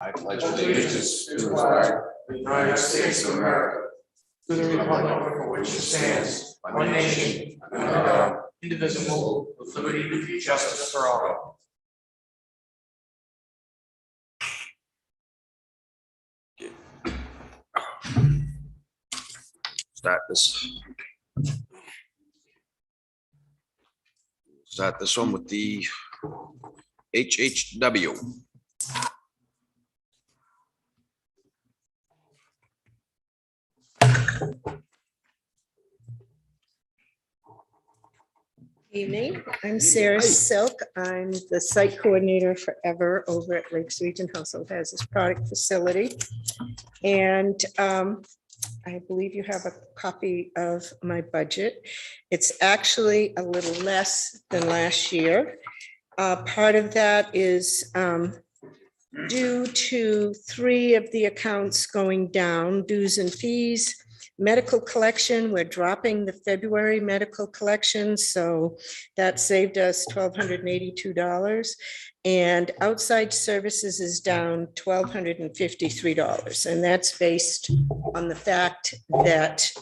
I pledge allegiance to the flag of the United States of America, to the republic for which it stands, one nation, under God, indivisible, with liberty and justice for all. Start this one with the HHW. Evening, I'm Sarah Silk. I'm the site coordinator forever over at Lakes Region Household Hazardous Product Facility. And I believe you have a copy of my budget. It's actually a little less than last year. Part of that is due to 3 of the accounts going down, dues and fees. Medical collection, we're dropping the February medical collection, so that saved us $1,282. And outside services is down $1,253. And that's based on the fact that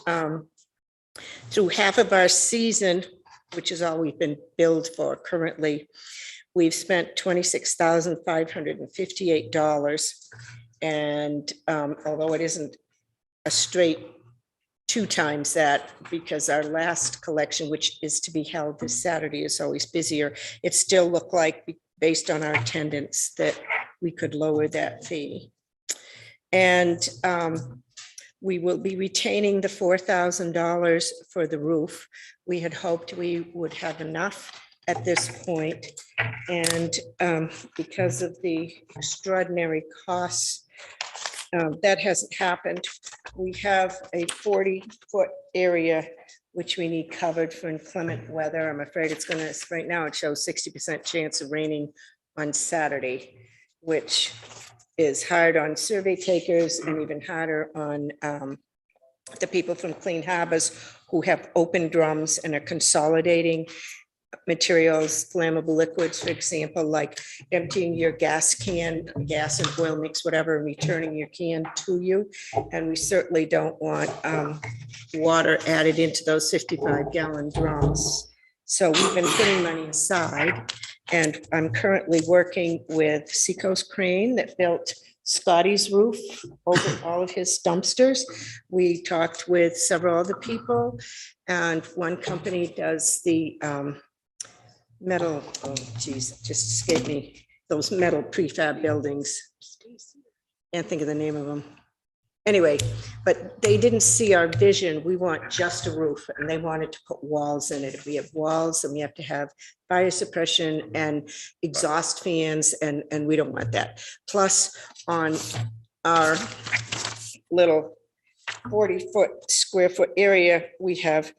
through half of our season, which is all we've been billed for currently, we've spent $26,558. And although it isn't a straight 2 times that, because our last collection, which is to be held this Saturday, is always busier, it still looked like, based on our attendance, that we could lower that fee. And we will be retaining the $4,000 for the roof. We had hoped we would have enough at this point. And because of the extraordinary costs, that hasn't happened. We have a 40-foot area which we need covered for inclement weather. I'm afraid it's going to, right now it shows 60% chance of raining on Saturday, which is hard on survey takers and even harder on the people from Clean Harbors who have open drums and are consolidating materials, flammable liquids, for example, like emptying your gas can, gas and oil mix, whatever, and returning your can to you. And we certainly don't want water added into those 55-gallon drums. So we've been putting money aside, and I'm currently working with Seacoast Crane that built Scotty's roof over all of his dumpsters. We talked with several other people, and one company does the metal, oh geez, just escaped me, those metal prefab buildings. Can't think of the name of them. Anyway, but they didn't see our vision. We want just a roof, and they wanted to put walls in it. If we have walls, then we have to have fire suppression and exhaust fans, and we don't want that. Plus, on our little 40-foot square foot area, we have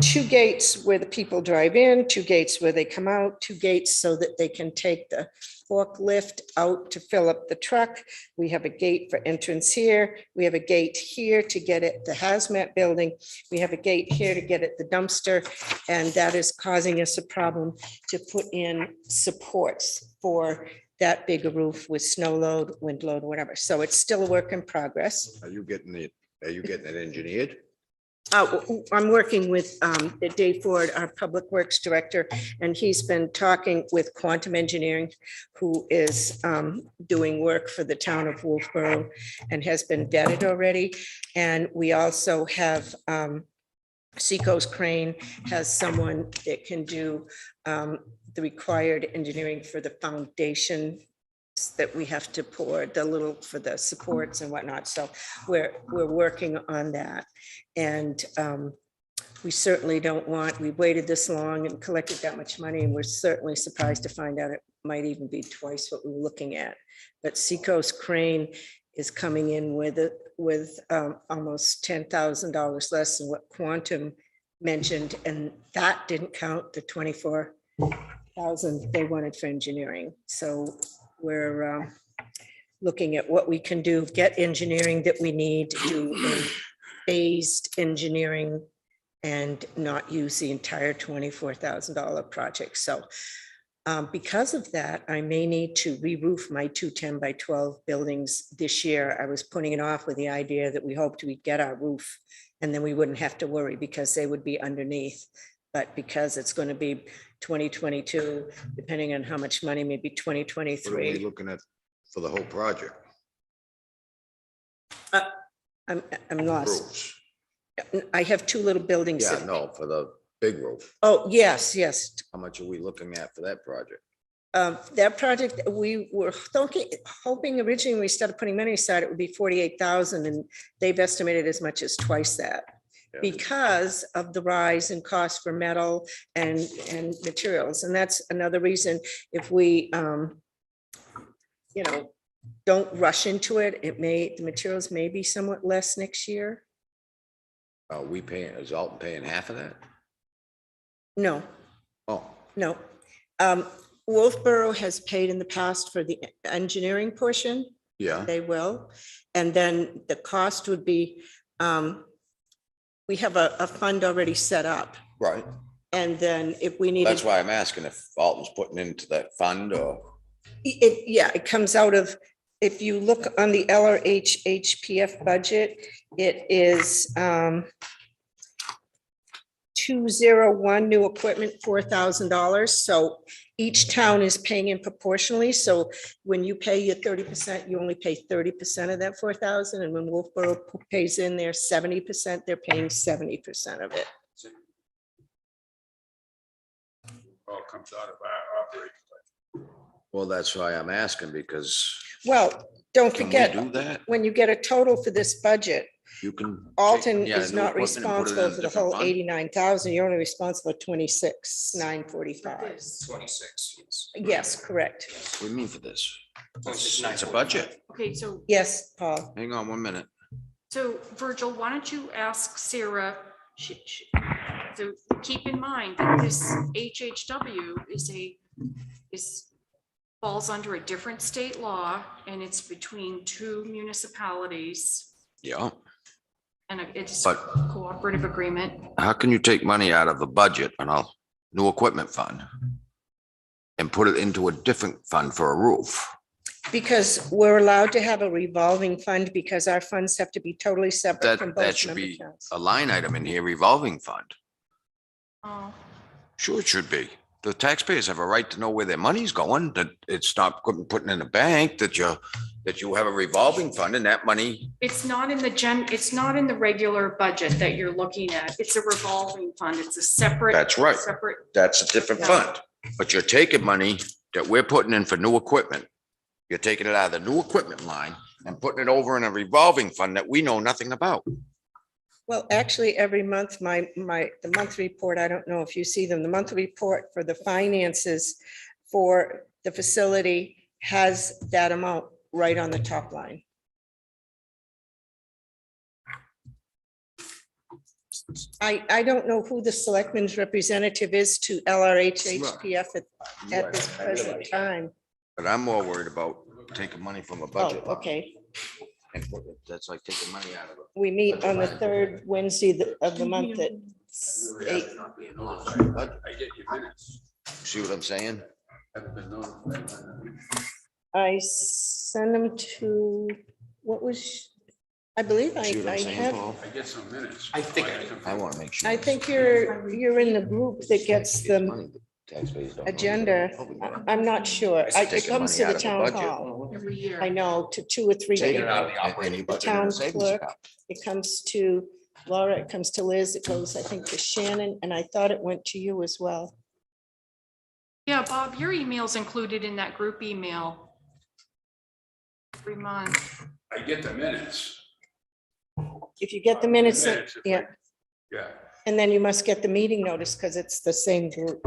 2 gates where the people drive in, 2 gates where they come out, 2 gates so that they can take the forklift out to fill up the truck. We have a gate for entrance here. We have a gate here to get at the hazmat building. We have a gate here to get at the dumpster. And that is causing us a problem to put in supports for that big a roof with snow load, wind load, whatever. So it's still a work in progress. Are you getting it engineered? I'm working with Dave Ford, our Public Works Director, and he's been talking with Quantum Engineering, who is doing work for the town of Wolfboro and has been vetted already. And we also have Seacoast Crane has someone that can do the required engineering for the foundation that we have to pour, the little for the supports and whatnot. So we're working on that. And we certainly don't want, we waited this long and collected that much money, and we're certainly surprised to find out it might even be twice what we were looking at. But Seacoast Crane is coming in with almost $10,000 less than what Quantum mentioned, and that didn't count the $24,000 they wanted for engineering. So we're looking at what we can do, get engineering that we need to do a phased engineering and not use the entire $24,000 project. So Because of that, I may need to re-roof my 2 10 by 12 buildings this year. I was putting it off with the idea that we hoped we'd get our roof and then we wouldn't have to worry because they would be underneath. But because it's going to be 2022, depending on how much money, maybe What are we 2023. looking at for the whole project? I'm lost. Roofs. I have 2 little buildings. Yeah, that- no, for the big roof. Oh, yes, yes. How much are we looking at for that project? That project, we were hoping originally when we started putting money aside, it would be 48,000 and they've estimated as much as twice that. Yeah. Because of the rise in cost for metal and materials. And that's another reason if we, don't rush into it, the materials may be somewhat less next year. Are we paying, is Alton paying half of that? No, Oh, no. Wolfboro has paid in the past for the engineering portion. yeah, They will. And then the cost would be, we have a fund already set up. right. And then if we needed. That's why I'm asking if Alton's putting into that fund or, It comes out of, if you look on the LRH HPF budget, it is 201 new equipment, $4,000. So each town is paying in proportionally. So when you pay your 30%, you only pay 30% of that 4,000. And when Wolfboro pays in their 70%, they're paying 70% of it. All comes out of our operating. well, that's why I'm asking because Well, don't can we forget, do that? when you get a total for this budget, You can. Alton take, yeah, is new not equipment and put it in responsible a for the different whole fund? 89,000. You're only responsible for 26,945. 26, yes. Yes, correct. What do you mean for this? It's It's a budget. Okay, so, Yes, Paul. Hang on 1 minute. so Virgil, why don't you ask Sarah, so keep in mind that this HHW falls under a different state law and it's between 2 municipalities Yeah. and it's a But- cooperative agreement. How can you take money out of the budget on a new equipment fund and put it into a different fund for a roof? Because we're allowed to have a revolving fund because our funds have to be totally separate from That both should member be towns. a line item in here, revolving fund. Oh, Sure, it should be. The taxpayers have a right to know where their money's going, that it's not putting in a bank, that you have a revolving fund and that money. it's not in it's not in the regular budget that you're looking at. It's a revolving fund. It's a separate. That's right. Separate. That's a different fund. But you're taking money that we're putting in for new equipment. You're taking it out of the new equipment line and putting it over in a revolving fund that we know nothing about. Well, actually, every month, the monthly report, I don't know if you see them, the monthly report for the finances for the facility has that amount right on the top line. I don't know who the selectman's representative is to LRH HPF at this present time. But I'm more worried about taking money from a Oh, budget. line okay. and put it- That's like taking money out of it. We meet on the third Wednesday of the month at 8. I get your minutes. See what I'm saying? Haven't been notified. I send them to, what was, I believe I See what I'm saying, have, Paul? I get some minutes. I think I want to make sure. I think you're in the group that gets the Money the taxpayers don't know. agenda. I'm not sure. It's It taking comes to money the out of the town budget. hall. Every year. I know, to 2 or 3 Taking it people. out of the operating budget and town the savings clerk. account. It comes to Laura, it comes to Liz, it goes, I think, to Shannon, and I thought it went to you as well. Yeah, Bob, your email's included in that group email. Every month. I get the minutes. If you get the minutes, Minutes, if I- yeah, Yeah. and then you must get the meeting notice because it's the same group.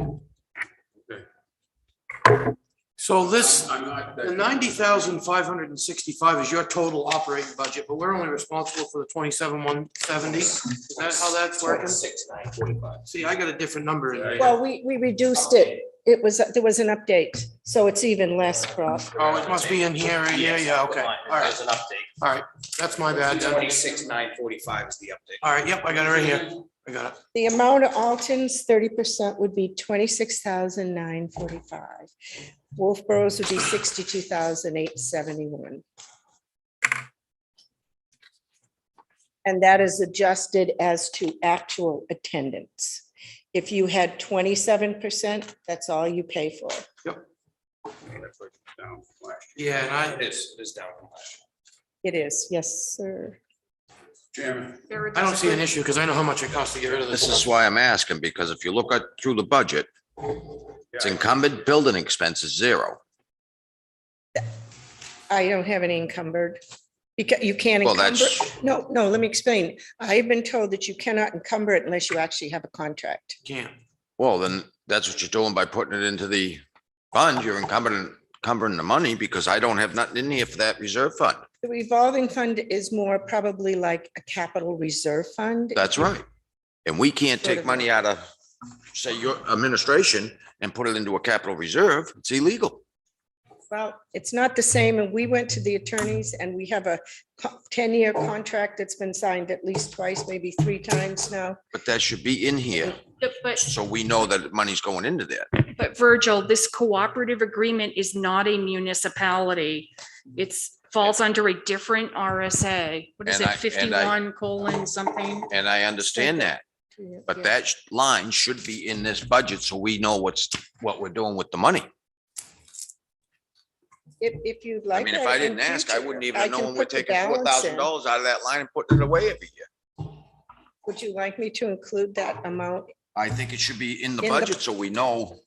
So this, I'm not. the 90,565 is your total operating budget, but we're only responsible for the 27,170. Is that how that's working? 26,945. See, I got a different number in there. Well, we reduced it It was, there was an update, so it's even less, Prof. Oh, it must be in here, right? Yeah, okay, all right, There's an update. all right, that's my bad. then. 26,945 is the update. All right, yep, I got it right here, I got it. The amount of Alton's 30% would be 26,945. Wolfborough's would be 62,871. And that is adjusted as to actual attendance. If you had 27%, that's all you pay for. That's what it's down from last Yeah, and It is down from last It is, yes, sir. year. Chairman, Sarah, I don't does see an good- issue because I know how much it costs to get rid of this. This is why I'm asking, because if you look at through the budget, it's encumbered building expenses zero. I don't have any encumbered. Because you can't Well, encumber. that's- No, let me explain. I've been told that you cannot encumber it unless you actually have a contract. Can't. Well, then that's what you're doing by putting it into the fund. You're encumbering the money because I don't have nothing in here for that reserve fund. The revolving fund is more probably like a capital reserve fund. That's right. And we can't Sort take of. money out of, say, your administration and put it into a capital reserve. It's illegal. Well, it's not the same, and we went to the attorneys and we have a 10-year contract that's been signed at least twice, maybe 3 times now. But that should be in here, But, so we know that money's going into there. but Virgil, this cooperative agreement is not a municipality. It's falls under a different RSA. What is And it, I- 51 colon something? And I understand that, but that line should be in this budget, so we know what we're doing with the money. If you'd I like. mean, if that I in didn't ask, I future, wouldn't I even know can when we're put the taking balance in. $4,000 out of that line and putting it away every year. Would you like me to include that amount? I think it should be in the In the- budget, so we know.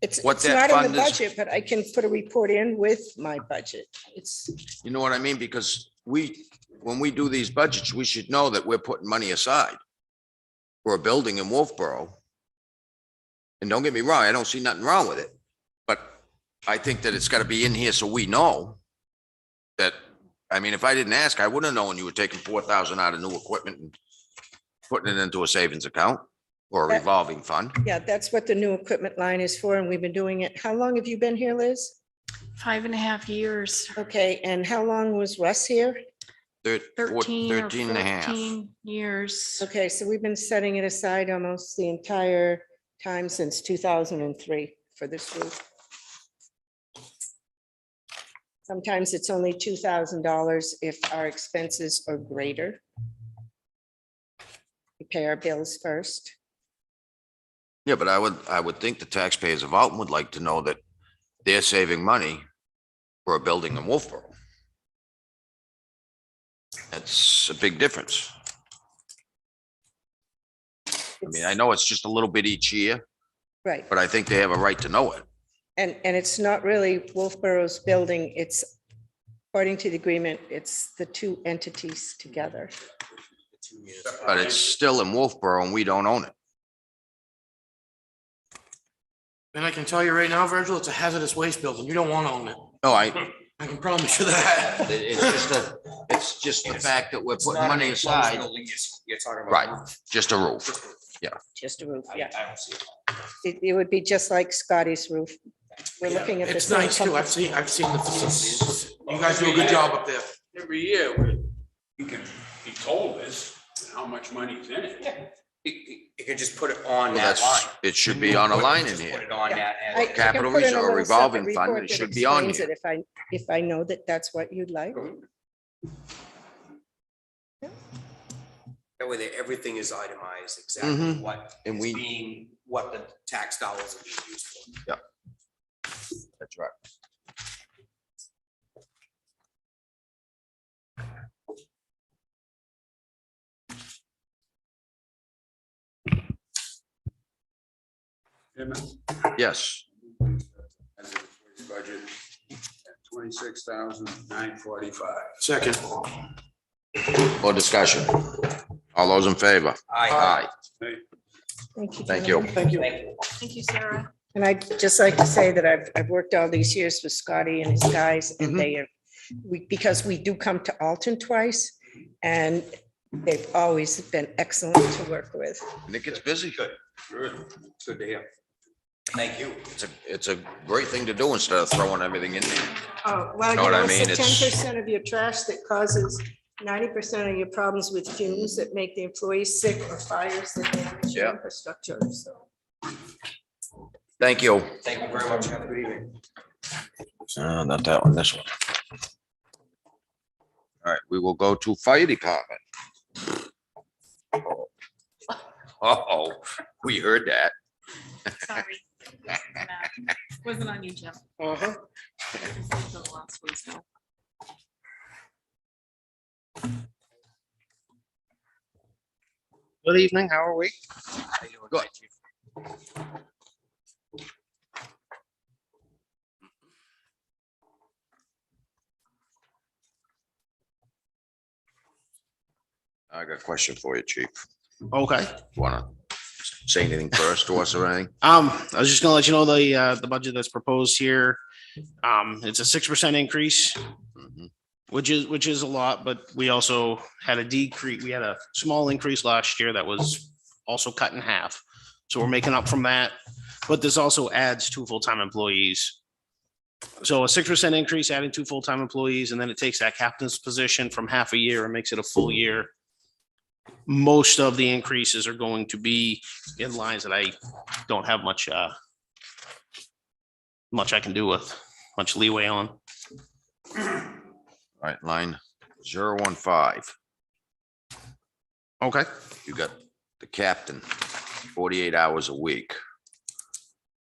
It's What it's that not in fund the is- budget, but I can put a report in with my budget. It's, You know what I mean? Because when we do these budgets, we should know that we're putting money aside for a building in Wolfboro. And don't get me wrong, I don't see nothing wrong with it, but I think that it's gotta be in here so we know that, I mean, if I didn't ask, I wouldn't have known you were taking 4,000 out of new equipment and putting it into a savings account or a That- revolving fund. yeah, that's what the new equipment line is for, and we've been doing it. How long have you been here, Liz? 5.5 years, Okay, and how long was Russ here? 13 or 13 and a half. 14 years. Okay, so we've been setting it aside almost the entire time since 2003 for this roof. Sometimes it's only $2,000 if our expenses are greater. We pay our bills first. Yeah, but I would think the taxpayers of Alton would like to know that they're saving money for a building in Wolfboro. That's a big difference. I mean, I know it's just a little bit each year, Right, but I think they have a right to know it. and it's not really Wolfborough's building, it's, according to the agreement, it's the 2 entities together. But it's still in Wolfboro and we don't own it. And I can tell you right now, Virgil, it's a hazardous waste building. You don't want to own it. No, I can promise you that. it's just the fact that we're putting money aside. You're talking about. Right, just a roof. Just a roof, I yeah. don't see it. It would be just like Scotty's roof. We're looking at the It's same nice too. company. I've seen the facilities. You guys do a good job up there. every year, we can be told this, how much money's in it. You can just put it on Well, that that's, line. it should be on a line in Just here. Put it on that. I as- can Capital put in a reserve, little revolving separate fund, report it that should be on explains here. it If I know that that's what you'd like. That way, everything is itemized exactly Mhm. what And is we- being, what the tax dollars are being used for. That's right. Chairman, Yes, as a budget at 26,945. Second. more discussion. All those in favor? Aye. Thank you. Thank you. gentlemen. Thank you. Thank you, Sarah. And I'd just like to say that I've worked all these years with Scotty and his guys, and they are, because we do come to Alton twice, and they've always been excellent to work with. And it gets busy. Good. Good to hear. Thank you. It's a great thing to do instead of throwing everything in there. Oh, well, Know you what I know, it's mean? the It's- 10% of your trash that causes 90% of your problems with fumes that make the employees sick or fires that damage your Yeah. infrastructure, so. Thank you. Thank you very much. Have a good evening. Not that one, this one. All right, we will go to fire department. Oh, we heard that. Sorry. Wasn't on you, Jim. Uh-huh. The last one, so. Good evening, how are we? Good. I got a question for you, chief. Okay, Want to say anything first to us or anything? I was just gonna let you know the budget that's proposed here. It's a 6% increase, Mhm. which is a lot, but we also had a decrease. We had a small increase last year that was also cut in half. So we're making up from that, but this also adds 2 full-time employees. So a 6% increase, adding 2 full-time employees, and then it takes that captain's position from half a year and makes it a full year. Most of the increases are going to be in lines that I don't have much I can do with, much leeway on. All right, line 015. Okay. You got the captain, 48 hours a week.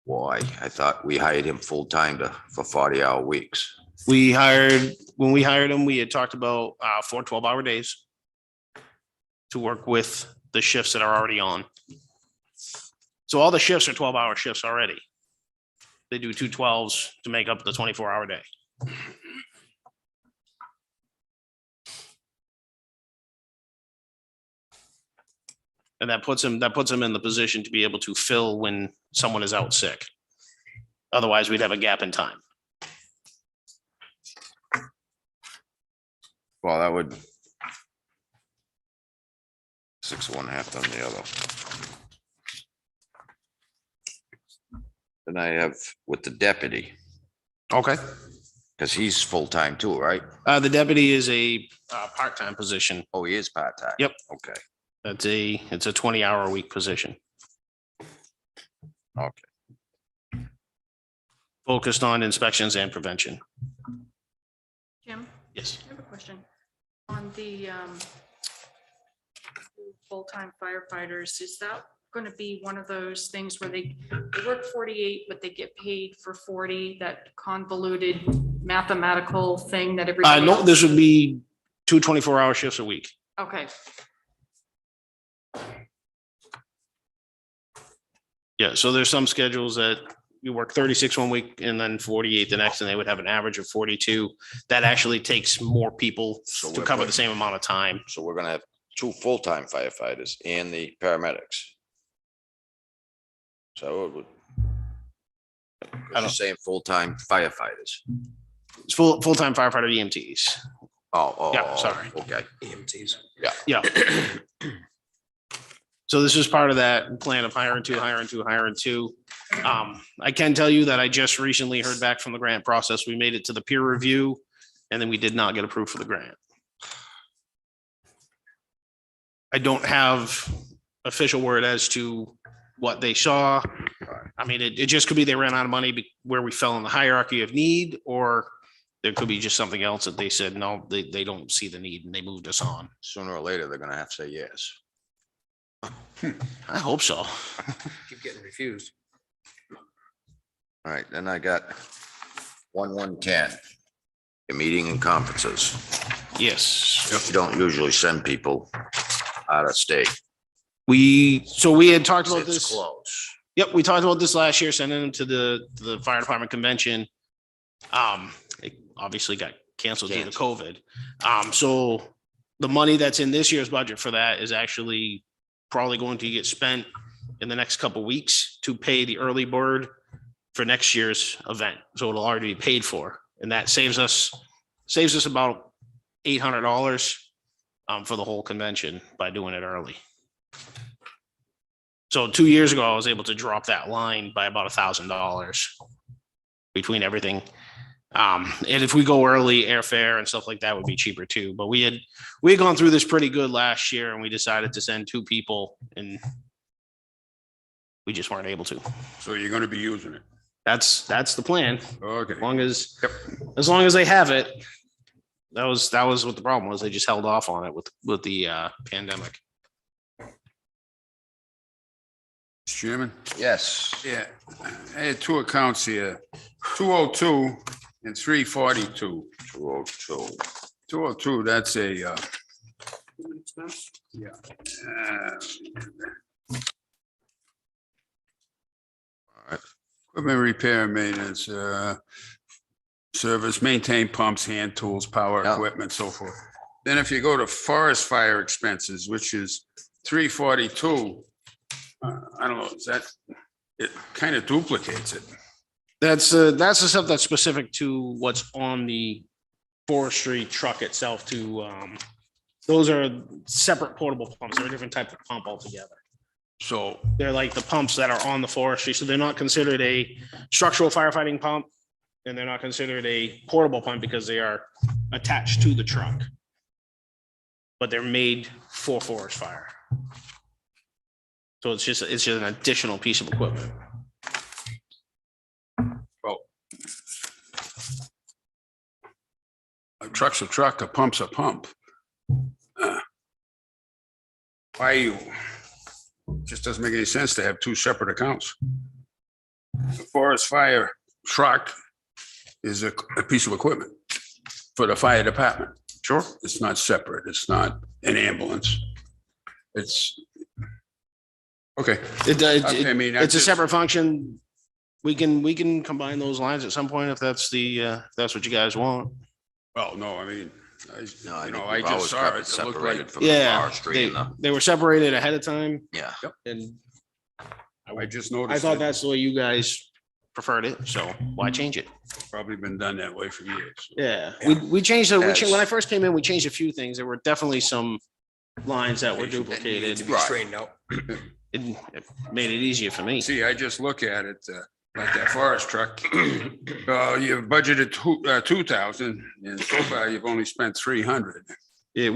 Why? I thought we hired him full-time for 40-hour weeks. When we hired him, we had talked about 4 12-hour days to work with the shifts that are already on. So all the shifts are 12-hour shifts already. They do 2 12s to make up the 24-hour day. And that puts him in the position to be able to fill when someone is out sick. Otherwise, we'd have a gap in time. Well, that would 6 of one, half done the other. Then I have with the deputy, Okay. because he's full-time too, right? The deputy is a part-time position. Oh, he is part-time? Yep. Okay, It's a 20-hour a week position, okay. focused on inspections and prevention. Jim, Yes. I have a question. On the full-time firefighters, is that going to be one of those things where they work 48, but they get paid for 40, that convoluted mathematical thing that everybody No, else? this would be 2 24-hour shifts a week. Okay, Yeah, so there's some schedules that you work 36 one week and then 48 the next, and they would have an average of 42. That actually takes more people So to we're cover putting- the same amount of time. So we're gonna have 2 full-time firefighters and the paramedics. So it would. don't- You're saying full-time firefighters. It's full-time firefighter EMTs. Oh, Yeah, sorry. Okay, EMTs. Yeah. So this is part of that plan of hiring two. I can tell you that I just recently heard back from the grant process. We made it to the peer review, and then we did not get approved for the grant. I don't have official word as to what they saw. I mean, it just could be they ran out of money where we fell in the hierarchy of need, or there could be just something else that they said, no, they don't see the need and they moved us on. sooner or later, they're gonna have to say yes. I hope so. Keep getting refused. All right, then I got 1110, the meeting and conferences. Yes. You don't usually send people out of state. We had talked about It's this. close. Yep, we talked about this last year, sending them to the fire department convention. It obviously got canceled due to COVID. So the money that's in this year's budget for that is actually probably going to get spent in the next couple of weeks to pay the early bird for next year's event. So it'll already be paid for, and that saves us about $800 for the whole convention by doing it early. So 2 years ago, I was able to drop that line by about $1,000 between everything. And if we go early, airfare and stuff like that would be cheaper too. But we had gone through this pretty good last year, and we decided to send 2 people, and we just weren't able to. So you're gonna be using it. That's the plan. Okay. As long as they have it. That was what the problem was. They just held off on it with the pandemic. Mr. Chairman? Yes. Yeah, I had 2 accounts here, 202 and 342. 202. 202, that's a, yeah. Equipment repair and maintenance, service, maintain pumps, hand tools, power Yeah. equipment, so forth. Then if you go to forest fire expenses, which is 342, I don't know, is that, it kind of duplicates it. That's the stuff that's specific to what's on the forestry truck itself those are separate portable pumps. They're a different type of pump altogether. So, They're like the pumps that are on the forestry. So they're not considered a structural firefighting pump, and they're not considered a portable pump because they are attached to the truck. But they're made for forest fire. So it's just an additional piece of equipment. well, a truck's a truck, a pump's a pump. Why you, just doesn't make any sense to have 2 separate accounts. The forest fire truck is a piece of equipment for the fire department. Sure. It's not separate. It's not an ambulance. It's, okay. I mean, It's a just- separate function. We can combine those lines at some point if that's that's what you guys want. Well, no, I mean, No, I you think know, I we've just always saw kept it. it It looked separated like, from the Yeah, forestry and the, they were separated ahead of time, yeah. and I just I noticed. thought it. that's the way you guys preferred it, so why change it? Probably been done that way for years. Yeah, we changed it. Yes. When I first came in, we changed a few things. There were definitely some lines that were To duplicated. be Right. straightened out. It made it easier for me. See, I just look at it, like that forest truck. You've budgeted 2,000 and so far you've only spent 300. Yeah,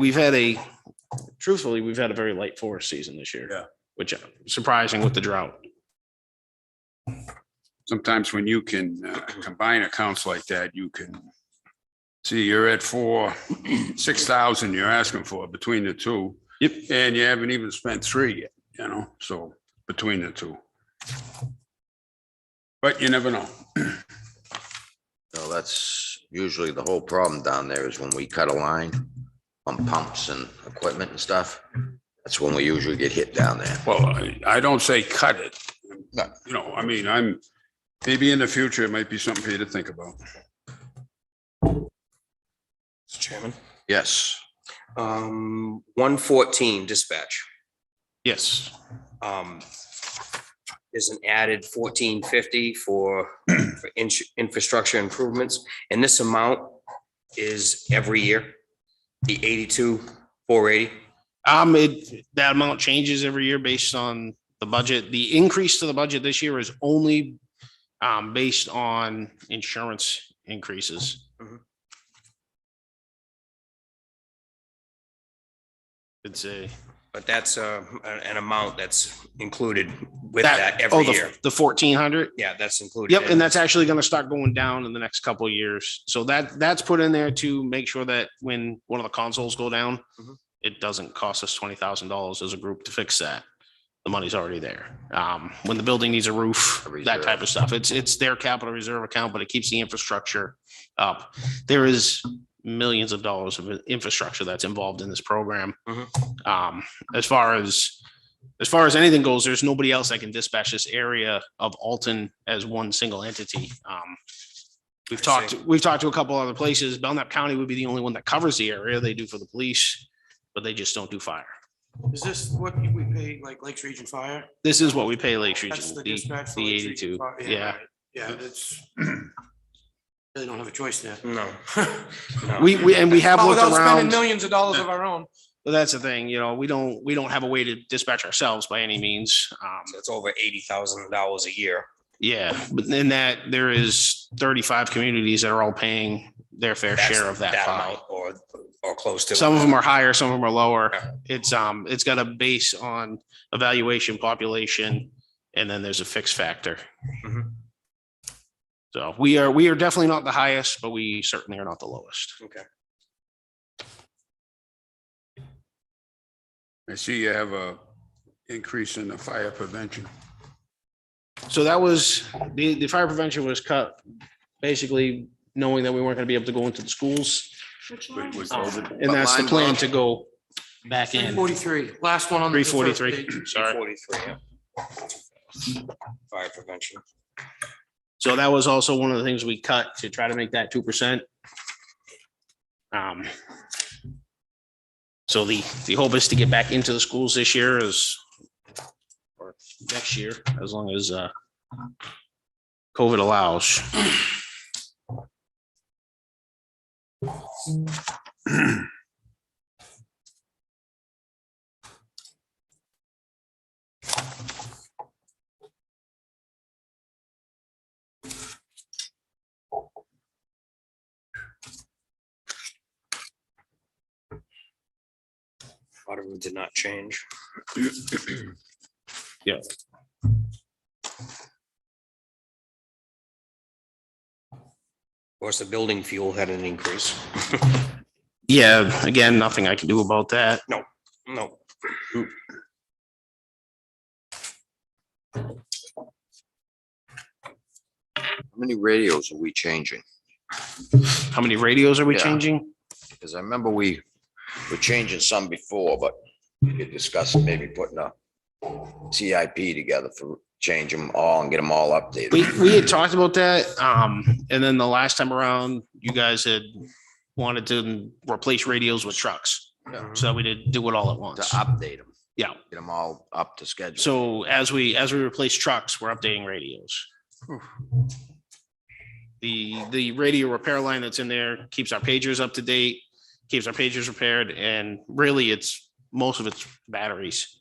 truthfully, we've had a very light forest season this year. Yeah. Which surprising with the drought. Sometimes when you can combine accounts like that, you can see you're at 6,000 you're asking for between the 2. Yep. And you haven't even spent 3 yet, so between the 2. But you never know. No, that's usually the whole problem down there is when we cut a line on pumps and equipment and stuff. That's when we usually get hit down there. Well, I don't say cut it. No. I mean, maybe in the future, it might be something for you to think about. Mr. Chairman. Yes. 114 dispatch. Yes. There's an added 1450 for infrastructure improvements, and this amount is every year, the 82,480. That amount changes every year based on the budget. The increase to the budget this year is only based on insurance increases. Mhm. But that's an amount that's included with that every year. The 1,400. Yeah, that's included. Yep, in and that's actually going to start going down in the next couple of years. So that's put in there to make sure that when one of the consoles go down, Mhm. it doesn't cost us $20,000 as a group to fix that. The money's already there. When the building needs a roof, A that reserve. type of stuff. It's their capital reserve account, but it keeps the infrastructure up. There is millions of dollars of infrastructure that's involved in this program. As far as anything goes, there's nobody else that can dispatch this area of Alton as one single entity. We've I talked to a couple other places. Belknap County would be the only one that covers the area. They do for the police, but they just don't do fire. Is this what we pay like Lakes Region Fire? This is what we pay Lakes That's Region, the the dispatch for the Lakes Region 82. Fire. Yeah. Right. Yeah, it's. Really don't have a choice there. No. We have Well, looked without spending around. millions of dollars of our own. But that's the thing, we don't have a way to dispatch ourselves by any means. So it's over $80,000 a year. Yeah, but in that there is 35 communities that are all paying their fair share of that fine. amount or close to. Some of them are higher, some of them are lower. It's got a base on evaluation population, and then there's a fixed factor. Mhm. So we are definitely not the highest, but we certainly are not the lowest. Okay. I see you have a increase in the fire prevention. So that was, the fire prevention was cut, basically knowing that we weren't gonna be able to go into the schools. Which line? With is COVID. that? And that's the line, plan Bob? to go back in. 343, last one on the. first 343, page. sorry. 43, yeah. Fire prevention. So that was also one of the things we cut to try to make that 2%. So the hope is to get back into the schools this year or next year, as long as COVID allows. A lot of them did not change. Yeah. Of course, the building fuel had an increase. Yeah, again, nothing I can do about that. No. How many radios are we changing? How many radios are we Yeah. changing? Because I remember we were changing some before, but we could discuss maybe putting a CIP together for change them all and get them all updated. We had talked about that, and then the last time around, you guys had wanted to replace radios with trucks. Yeah. So we did do it all at To once. update them, Yeah, get them all up to schedule. so as we replace trucks, we're updating radios. The radio repair line that's in there keeps our pagers up to date, keeps our pagers repaired, and really most of it's batteries.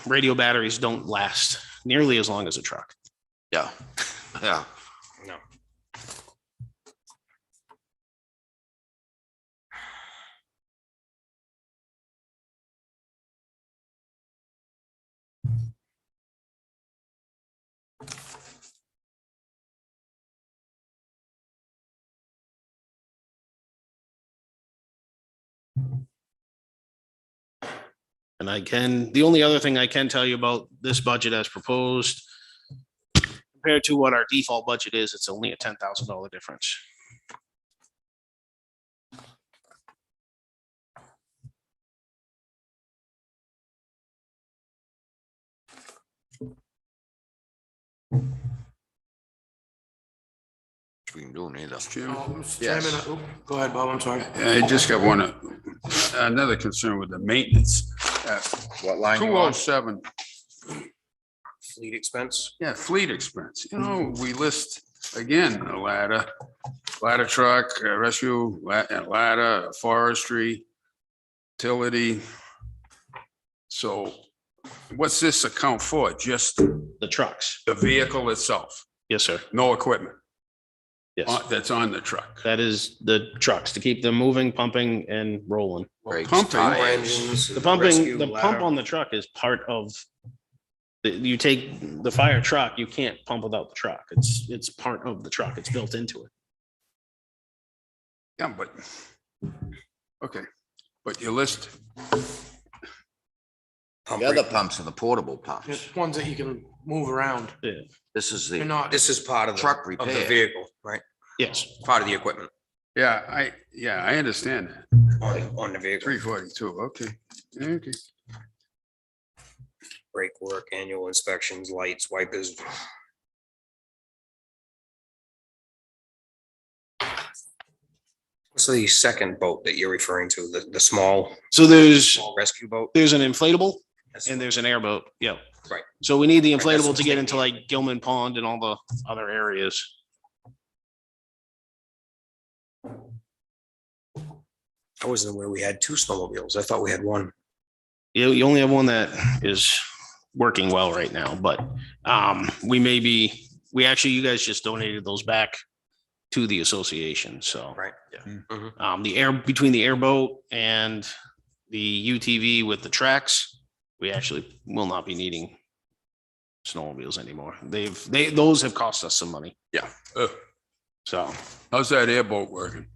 Radio batteries don't last nearly as long as a truck. Yeah, yeah. No. And the only other thing I can tell you about this budget as proposed, compared to what our default budget is, it's only a $10,000 difference. We can do neither. Chairman, Oh, Mr. Yes. Chairman, go ahead, Bob, I'm sorry. I just got another concern with the maintenance. What line you on? 207, Fleet expense. yeah, fleet expense. We list again, a ladder truck, rescue, ladder, forestry, utility. So what's this account for? Just The trucks. the vehicle itself, Yes, sir. no equipment Yes. that's on the truck. That is the trucks to keep them moving, pumping and rolling. Brakes, pumping. tires. Fire engines. The pumping, rescue the pump ladder. on the truck is part of you take the fire truck, you can't pump without the truck. It's part of the truck. It's built into it. Yeah, but, okay, but you list, Pump The other rate. pumps are the portable pumps. It's ones that you can move around. Yeah. This is They're the, not. This is part of Truck of the repair. vehicle, right? Yes. Part of the equipment I understand that. on the vehicle. 342, okay. Okay. Brake work, annual inspections, lights, wipers. What's the second boat that you're referring to? The small So there's rescue boat? an inflatable That's- and there's an airboat. Yeah. Right. So we need the Right, that's inflatable what to I'm get into thinking. like Gilman Pond and all the other areas. I wasn't aware we had two snowmobiles. I thought we had one. You only have one that is working well right now, but we actually, you guys just donated those back to the association, so. Right. Between the airboat and the UTV with the tracks, we actually will not be needing snowmobiles anymore. Those have cost us some money. Yeah. So, How's that airboat working?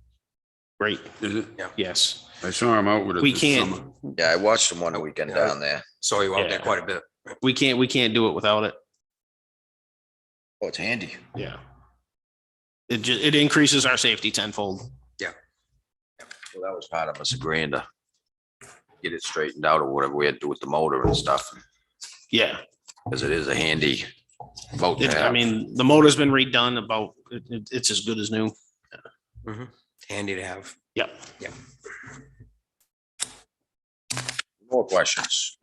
great, Is it? yes. I saw him out with it. We this can't- summer. Yeah, I watched them one weekend down there. Saw you out there Yeah. quite a bit. We can't do it without it. Oh, it's handy. Yeah. It increases our safety tenfold. Well, that was part of us agreeing to get it straightened out or whatever we had to do with the motor and stuff, Yeah. because it is a handy boat to I have. mean, the motor's been redone about, it's as good as new. Handy to have. Yep. More questions?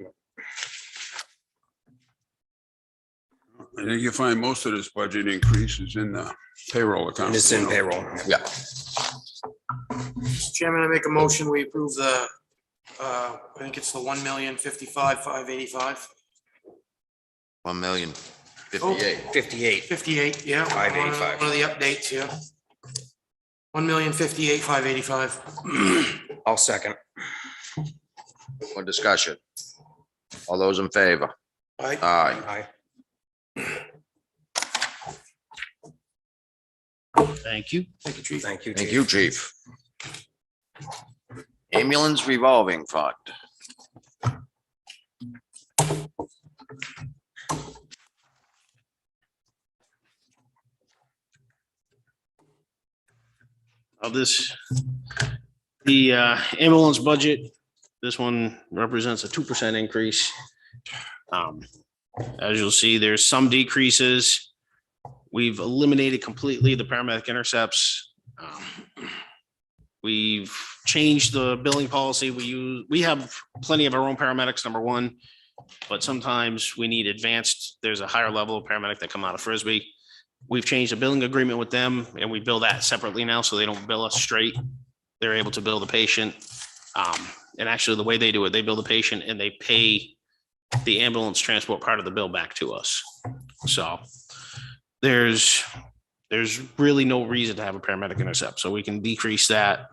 I think you find most of this budget increase is in the payroll account. And it's in payroll. Yeah. Mr. Chairman, I make a motion, we approve the, I think it's the 1,055,585. 1,058,000. 58. 58, yeah. 585. One of the updates here. 1,058,585. I'll second. More discussion. All those in favor? Aye. Aye. Aye. Thank you. Thank you, Chief. Thank you. Thank Chief. you, chief. Ambulance revolving fund. The ambulance budget, this one represents a 2% increase. As you'll see, there's some decreases. We've eliminated completely the paramedic intercepts. We've changed the billing policy. We have plenty of our own paramedics, number one, but sometimes we need advanced, there's a higher level of paramedic that come out of Frisbee. We've changed the billing agreement with them and we bill that separately now, so they don't bill us straight. They're able to bill the patient. And actually the way they do it, they bill the patient and they pay the ambulance transport part of the bill back to us. So there's really no reason to have a paramedic intercept, so we can decrease that.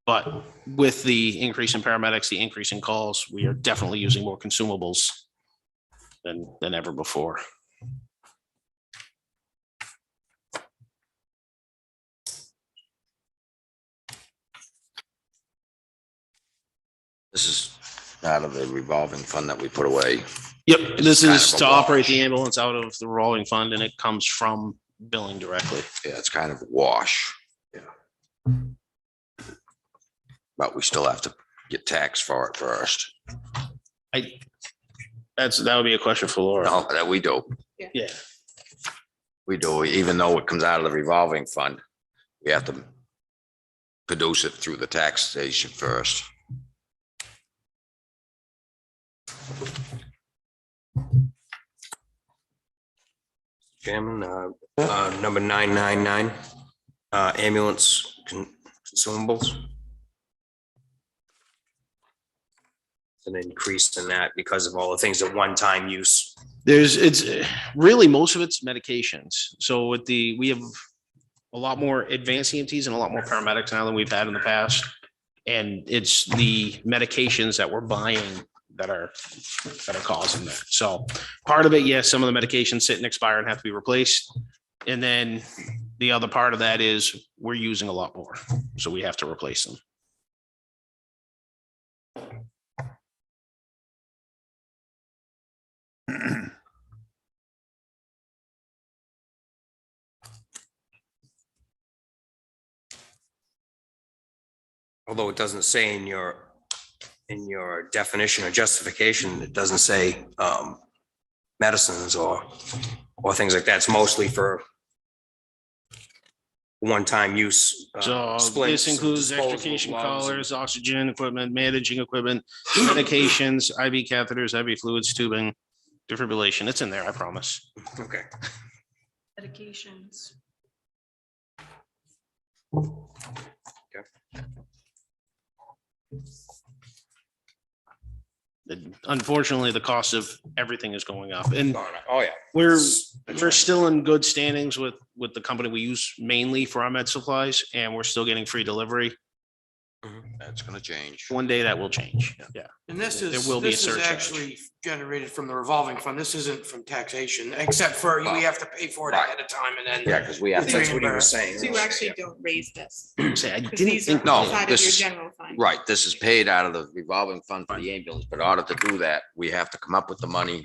But with the increase in paramedics, the increase in calls, we are definitely using more consumables than ever before. This is out of the revolving fund that we put away. Yep, this kind is of a to operate the wash. ambulance out of the revolving fund and it comes from billing directly. Yeah, it's kind of a wash. Yeah. But we still have to get taxed for it first. That would be a question for Laura. No, that we do. Yeah, We do, even though it comes out of the revolving fund, we have to produce it through the taxation first. Chairman, number 999, ambulance consumables. It's an increase in that because of all the things at one-time use. it's really, most of it's medications. So we have a lot more advanced EMTs and a lot more paramedics now than we've had in the past. And it's the medications that we're buying that are causing that. So part of it, yes, some of the medications sit and expire and have to be replaced. And then the other part of that is we're using a lot more, so we have to replace them. Although it doesn't say in your definition or justification, it doesn't say medicines or things like that. It's mostly for one-time use. So splints, this includes disposable extrication gloves and- collars, oxygen equipment, managing equipment, medications, IV catheters, IV fluids, tubing, defibrillation. It's in there, I promise. Okay. Medications. Unfortunately, the cost of everything is going up, and Oh, yeah. we're still in good standings with the company we use mainly for our med supplies, and we're still getting free delivery. That's gonna change. One day that will change. Yeah. And this There is, will be a this is surcharge. actually generated from the revolving fund. This isn't from taxation, except for we have to pay for it ahead of time and then. Yeah, because we have It's to, That's what he was reimbursed. saying. So you actually don't raise this, Say, I because didn't these are think. No, outside of this your is- general fund. right, this is paid out of the revolving fund for the ambulance, but in order to do that, we have to come up with the money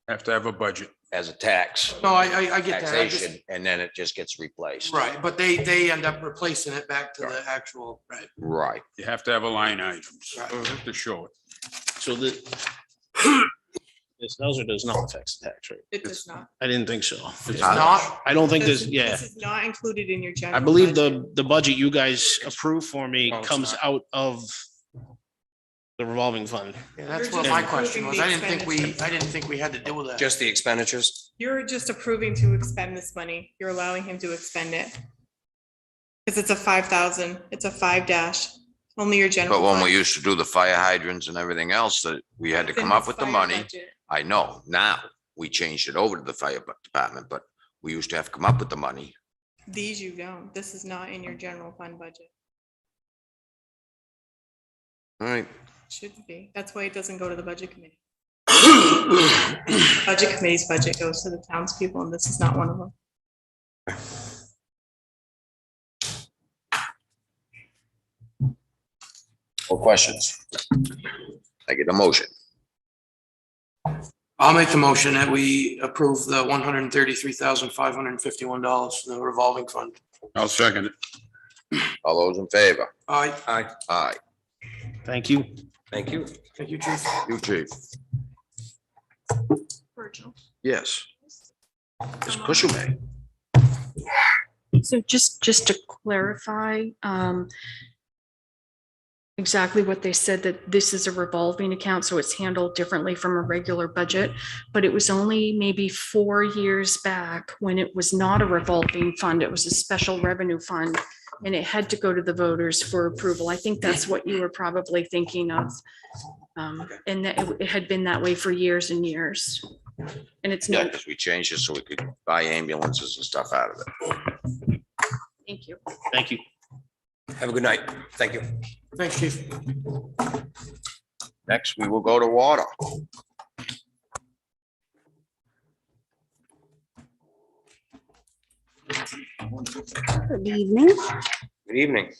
Have to have a budget. as a tax, No, I get that. I just- taxation, and then it just gets replaced. Right, but they end up replacing it back to the actual, right. Right. You have to have a line item Right. to show it. So this does or does not affect the tax rate? It does not. I didn't think so. It's not, I don't think This this, is- yeah. This is not included in your general. I believe budget. the budget you guys approved for me Oh, it's comes not. out of the revolving fund. yeah, that's You're what just my approving question was. the I didn't think we had to deal with that. Just the expenditures? You're just approving to expend this money. You're allowing him to expend it. Because it's a 5,000, it's a 5 only your general. But when fund. we used to do the fire hydrants and everything else, that we had to Within come up this with the fire money. budget. I know, now we changed it over to the fire department, but we used to have to come up with the money. These you don't. This is not in your general fund budget. All right. Shouldn't be. That's why it doesn't go to the budget committee. Budget committee's budget goes to the townspeople, and this is not one of them. No questions? I get a motion. I'll make the motion that we approve the $133,551 for the revolving fund. I'll second it. All those in favor? Aye, Aye. Aye. Thank you. Thank you. thank you, chief. You chief? Virgil. Yes. Just push away. So just to clarify, exactly what they said, that this is a revolving account, so it's handled differently from a regular budget. But it was only maybe 4 years back when it was not a revolving fund, it was a special revenue fund. And it had to go to the voters for approval. I think that's what you were probably thinking of. And that it had been that way for years and years. And it's Yeah, not, because we changed it so we could buy ambulances and stuff out of it. thank you. Thank you. Have a good night. Thank you. Thanks, chief. Next, we will go to water. Good evening. Good evening.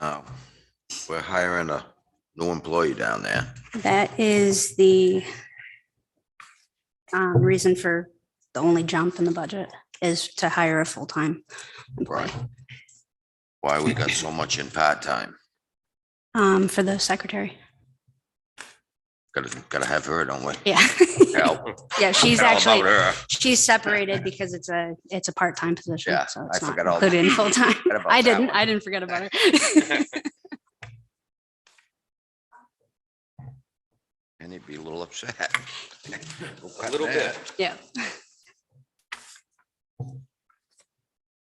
Oh, we're hiring a new employee down there. That is the reason for the only jump in the budget is to hire a full-time employee Right. Why we got so much in part-time? for the secretary. Gotta have her, don't we? Yeah. Help. Yeah, she's Tell actually, about her. she's separated because it's a part-time position. Yeah, So it's I not forgot all included in that. full-time. Forgot about I that didn't, one. I didn't forget about her. And he'd be a little upset. A little bit. Yeah.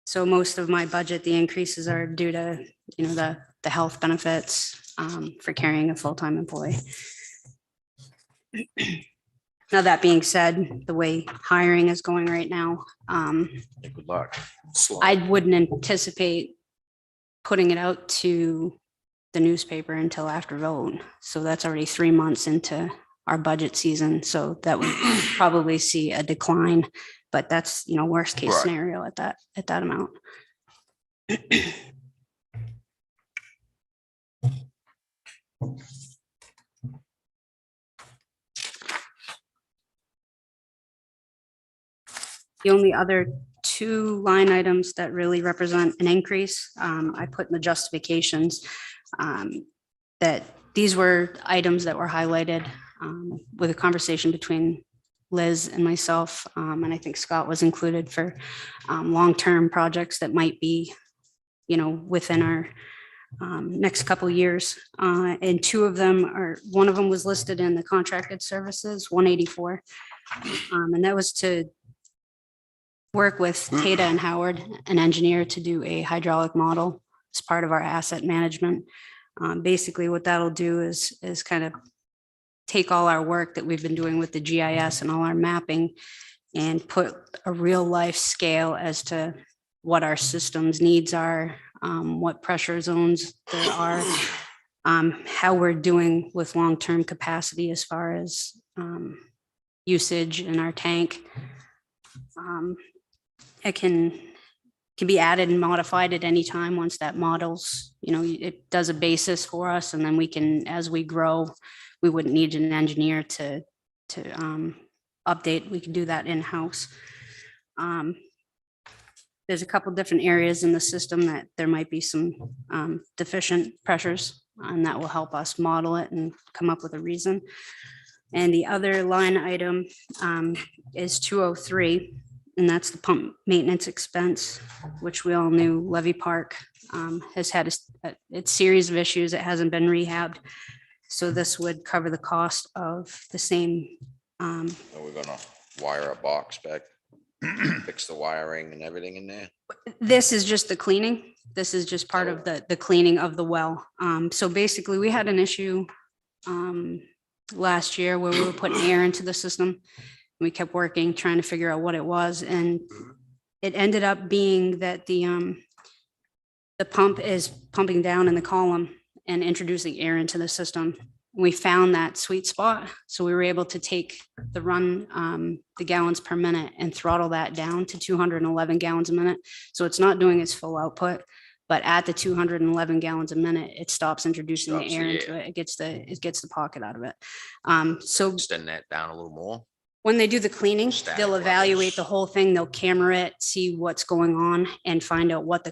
So most of my budget, the increases are due to, the health benefits for carrying a full-time employee. Now, that being said, the way hiring is going right now, Good luck. I wouldn't anticipate putting it out to the newspaper until after vote. So that's already 3 months into our budget season. So that would probably see a decline, but that's, worst case Right. scenario at that amount. The only other two line items that really represent an increase, I put in the justifications, that these were items that were highlighted with a conversation between Liz and myself, and I think Scott was included for long-term projects that might be, within our next couple years. And two of them one of them was listed in the contracted services, 184. And that was to work with Tata and Howard, an engineer, to do a hydraulic model as part of our asset management. Basically what that'll do is kind of take all our work that we've been doing with the GIS and all our mapping and put a real life scale as to what our system's needs are, what pressure zones there are, how we're doing with long-term capacity as far as usage in our tank. It can be added and modified at any time once that models, it does a basis for us, and then we can, as we grow, we wouldn't need an engineer to update. We can do that in-house. There's a couple different areas in the system that there might be some deficient pressures, and that will help us model it and come up with a reason. And the other line item is 203, and that's the pump maintenance expense, which we all knew Levy Park has had its series of issues. It hasn't been rehabbed. So this would cover the cost of the same. Are we gonna wire a box back, fix the wiring and everything in there? This is just the cleaning. This is just part of the cleaning of the well. So basically we had an issue last year where we were putting air into the system. We kept working, trying to figure out what it was. And it ended up being that the pump is pumping down in the column and introducing air into the system. We found that sweet spot. So we were able to take the the gallons per minute and throttle that down to 211 gallons a minute. So it's not doing its full output, but at the 211 gallons a minute, it stops introducing the air into it. It gets the pocket out of it. So Extend that down a little more. when they do the cleaning, Static they'll levels. evaluate the whole thing. They'll camera it, see what's going on, and find out what the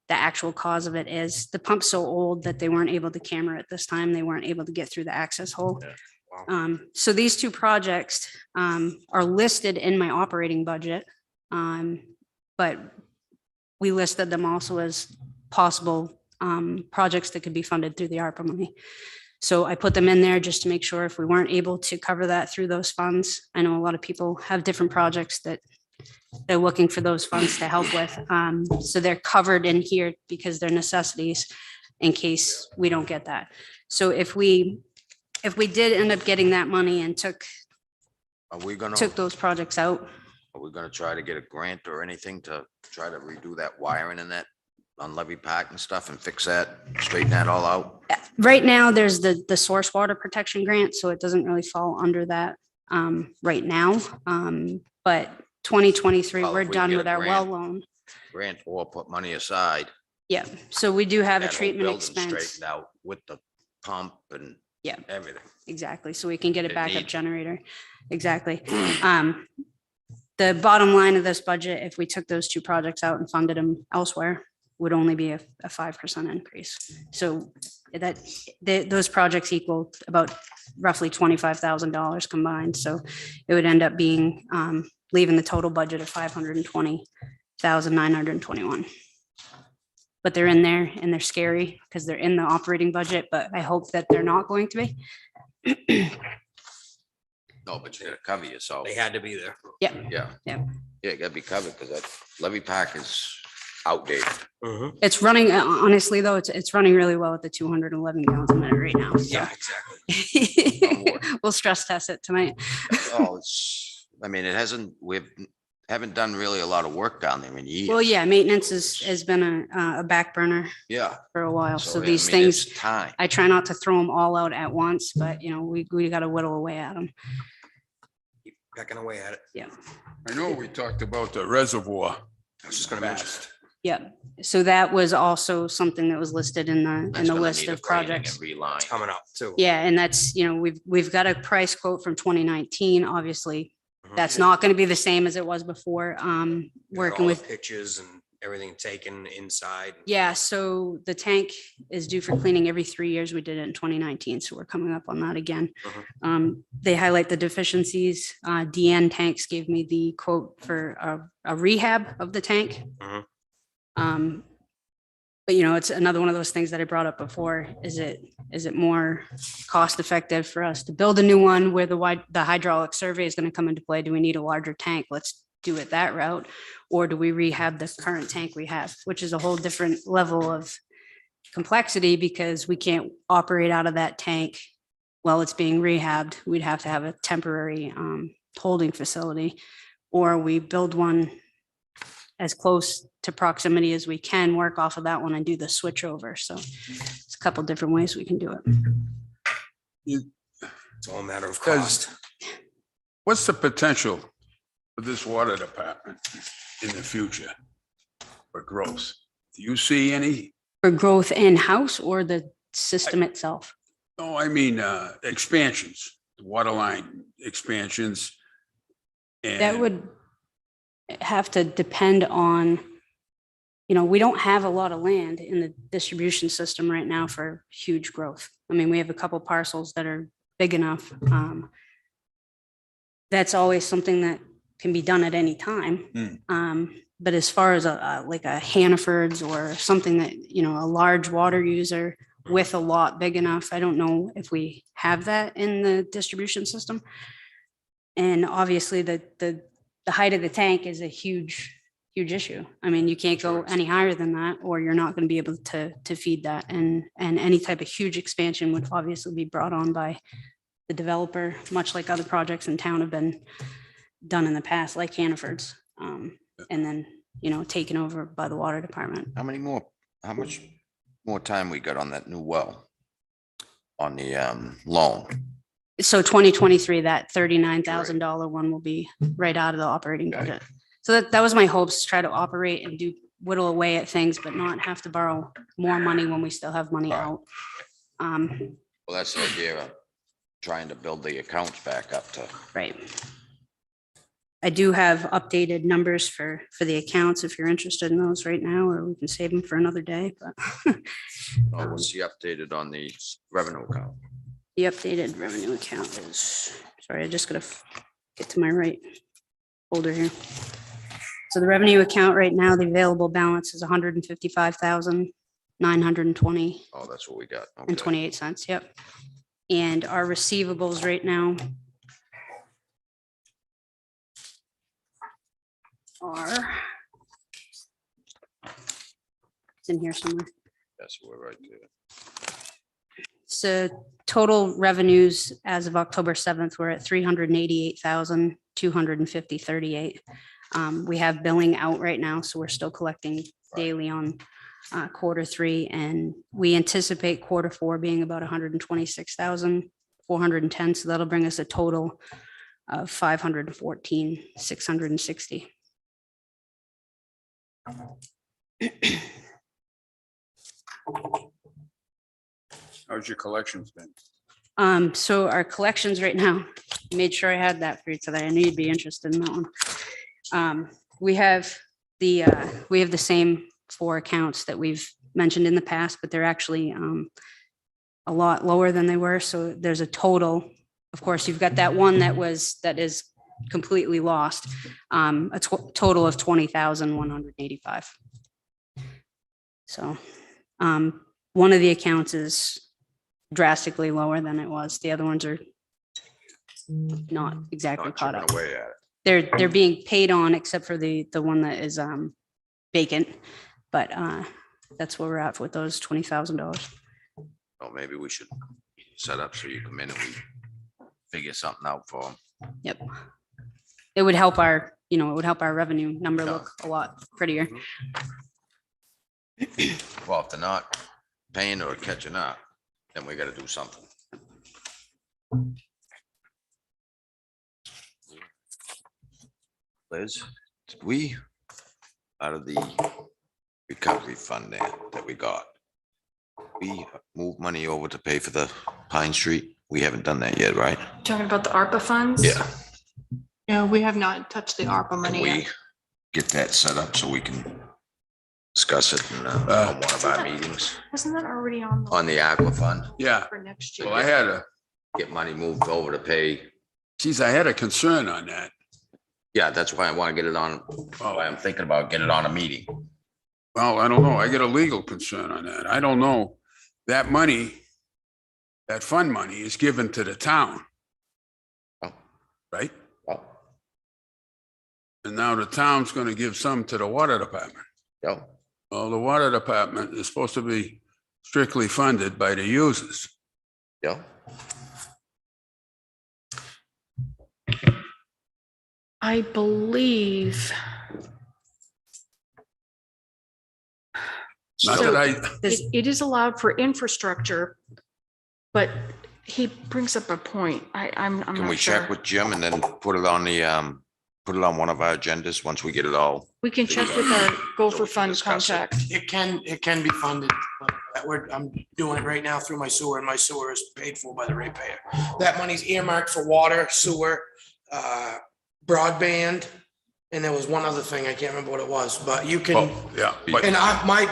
actual cause of it is. The pump's so old that they weren't able to camera it this time. They weren't able to get through the access hole. Wow. So these two projects are listed in my operating budget, but we listed them also as possible projects that could be funded through the ARPA money. So I put them in there just to make sure if we weren't able to cover that through those funds. I know a lot of people have different projects that they're looking for those funds to help with. So they're covered in here because they're necessities in case we don't get that. So if we did end up getting that money and took Are we gonna those projects out, try to get a grant or anything to try to redo that wiring and that on Levy Park and stuff and fix that, straighten that all out? right now, there's the source water protection grant, so it doesn't really fall under that right now. But 2023, Well, we're if we done get a with our well grant. loan. Grant or put money aside. Yeah, so we do have a that whole treatment building expense. Straightened out with the pump and Yeah. everything. Exactly, so we can get a It backup needs it. generator. Exactly. The bottom line of this budget, if we took those two projects out and funded them elsewhere, would only be a 5% increase. So those projects equal about roughly $25,000 combined. So it would end up being leaving the total budget of $520,921. But they're in there and they're scary because they're in the operating budget, but I hope that they're not going to be. No, but you gotta cover yourself. They had to be there. Yeah. Yeah. Yeah, it gotta be covered because that Levy Park is outdated. Mhm. It's running, honestly, though, it's running really well at the 211 gallons a minute right now. So Yeah, exactly. we'll stress test it tonight. Oh, it haven't done really a lot of work down there in years. Well, yeah, maintenance has been a back burner Yeah. for a while. So I these mean, it's things, time. I try not to throw them all out at once, but we got to whittle away at them. Keep pecking away at it. Yeah. I know we talked about the reservoir. I was just gonna mention. Fast. Yeah. So that was also something that was listed in That's the gonna list need a of grading projects. and reline. It's coming up too. Yeah, and that's, we've got a price quote from 2019. Obviously, That's not going to be the same as it was before. You had Working all the with, pictures and everything taken inside. yeah, so the tank is due for cleaning every 3 years. We did it in 2019, so we're coming up on that again. They highlight the deficiencies. DN Tanks gave me the quote for a rehab of the tank. But it's another one of those things that I brought up before. Is it more cost effective for us to build a new one where the hydraulic survey is going to come into play? Do we need a larger tank? Let's do it that route. Or do we rehab the current tank we have, which is a whole different level of complexity because we can't operate out of that tank while it's being rehabbed. We'd have to have a temporary holding facility, or we build one as close to proximity as we can, work off of that one and do the switch over. So it's a couple different ways we can do it. It's all a matter of cost. What's the potential for this water department in the future for growth? Do you see any? For growth in-house or the system itself? No, I mean, expansions, water line expansions. That would have to depend on, we don't have a lot of land in the distribution system right now for huge growth. I mean, we have a couple parcels that are big enough. That's always something that can be done at any time. But as far as like a Hannaford's or something that, a large water user with a lot big enough, I don't know if we have that in the distribution system. And obviously the height of the tank is a huge issue. I mean, you can't go any higher than that, or you're not going to be able to feed that. And any type of huge expansion would obviously be brought on by the developer, much like other projects in town have been done in the past, like Hannaford's, and then, taken over by the water department. How much more time we got on that new well? On the loan? So 2023, that $39,000 one will be right out of the operating budget. So that was my hopes, to try to operate and whittle away at things, but not have to borrow more money when we still have money out. Well, that's the idea of trying to build the accounts back up to. Right. I do have updated numbers for the accounts if you're interested in those right now, or we can save them for another day, but. What's the updated on the revenue account? The updated revenue account is, sorry, I just gotta get to my right folder here. So the revenue account right now, the available balance is $155,920 Oh, that's what we got. and Okay. 28 cents. Yep. And our receivables right now are, it's in here somewhere. That's what we're right there. So total revenues as of October 7th, we're at 388,250.38. We have billing out right now, so we're still collecting daily on Q3, and we anticipate Q4 being about 126,410. So that'll bring us a total of 514,660. How's your collections been? So our collections right now, made sure I had that for you today. I knew you'd be interested in that one. We have the same 4 accounts that we've mentioned in the past, but they're actually a lot lower than they were. So there's a total, of course, you've got that one that is completely lost, a total of 20,185. So one of the accounts is drastically lower than it was. The other ones are not exactly Not caught chipping up. away at it. They're being paid on, except for the one that is vacant, but that's where we're at with those $20,000. Oh, maybe we should set up so you come in and we figure something out for them. Yep. It would help our revenue number look a lot prettier. Well, if they're not paying or catching up, then we gotta do something. Liz, did we, out of the recovery fund there that we got, we move money over to pay for the Pine Street? We haven't done that yet, right? Talking about the ARPA funds? Yeah. No, we have not touched the ARPA Can money we yet. get that set up so we can discuss it on one of our meetings Wasn't that already on? on the aqua fund? Yeah, For next well, year? Get money moved over to pay. I had a concern on that. Yeah, that's why I want to get it on, why I'm thinking about getting it on a meeting. Well, I don't know. I get a legal concern on that. I don't know. That money, that fund money is given to the town. Oh. Right? Well, And now the town's gonna give some to the water department. yeah, Well, the water department is supposed to be strictly funded by the users. yeah. I believe. Not So that I, it is allowed for infrastructure, but he brings up a point. I'm Can not we check sure. with Jim and then put it on put it on one of our agendas once we get it all? We can check with our Gopher can Fund discuss it. contact. It can be funded. I'm doing it right now through my sewer, and my sewer is paid for by the ratepayer. That money's earmarked for water, sewer, broadband, and there was one other thing, I can't remember what it was, but you can, yeah, but and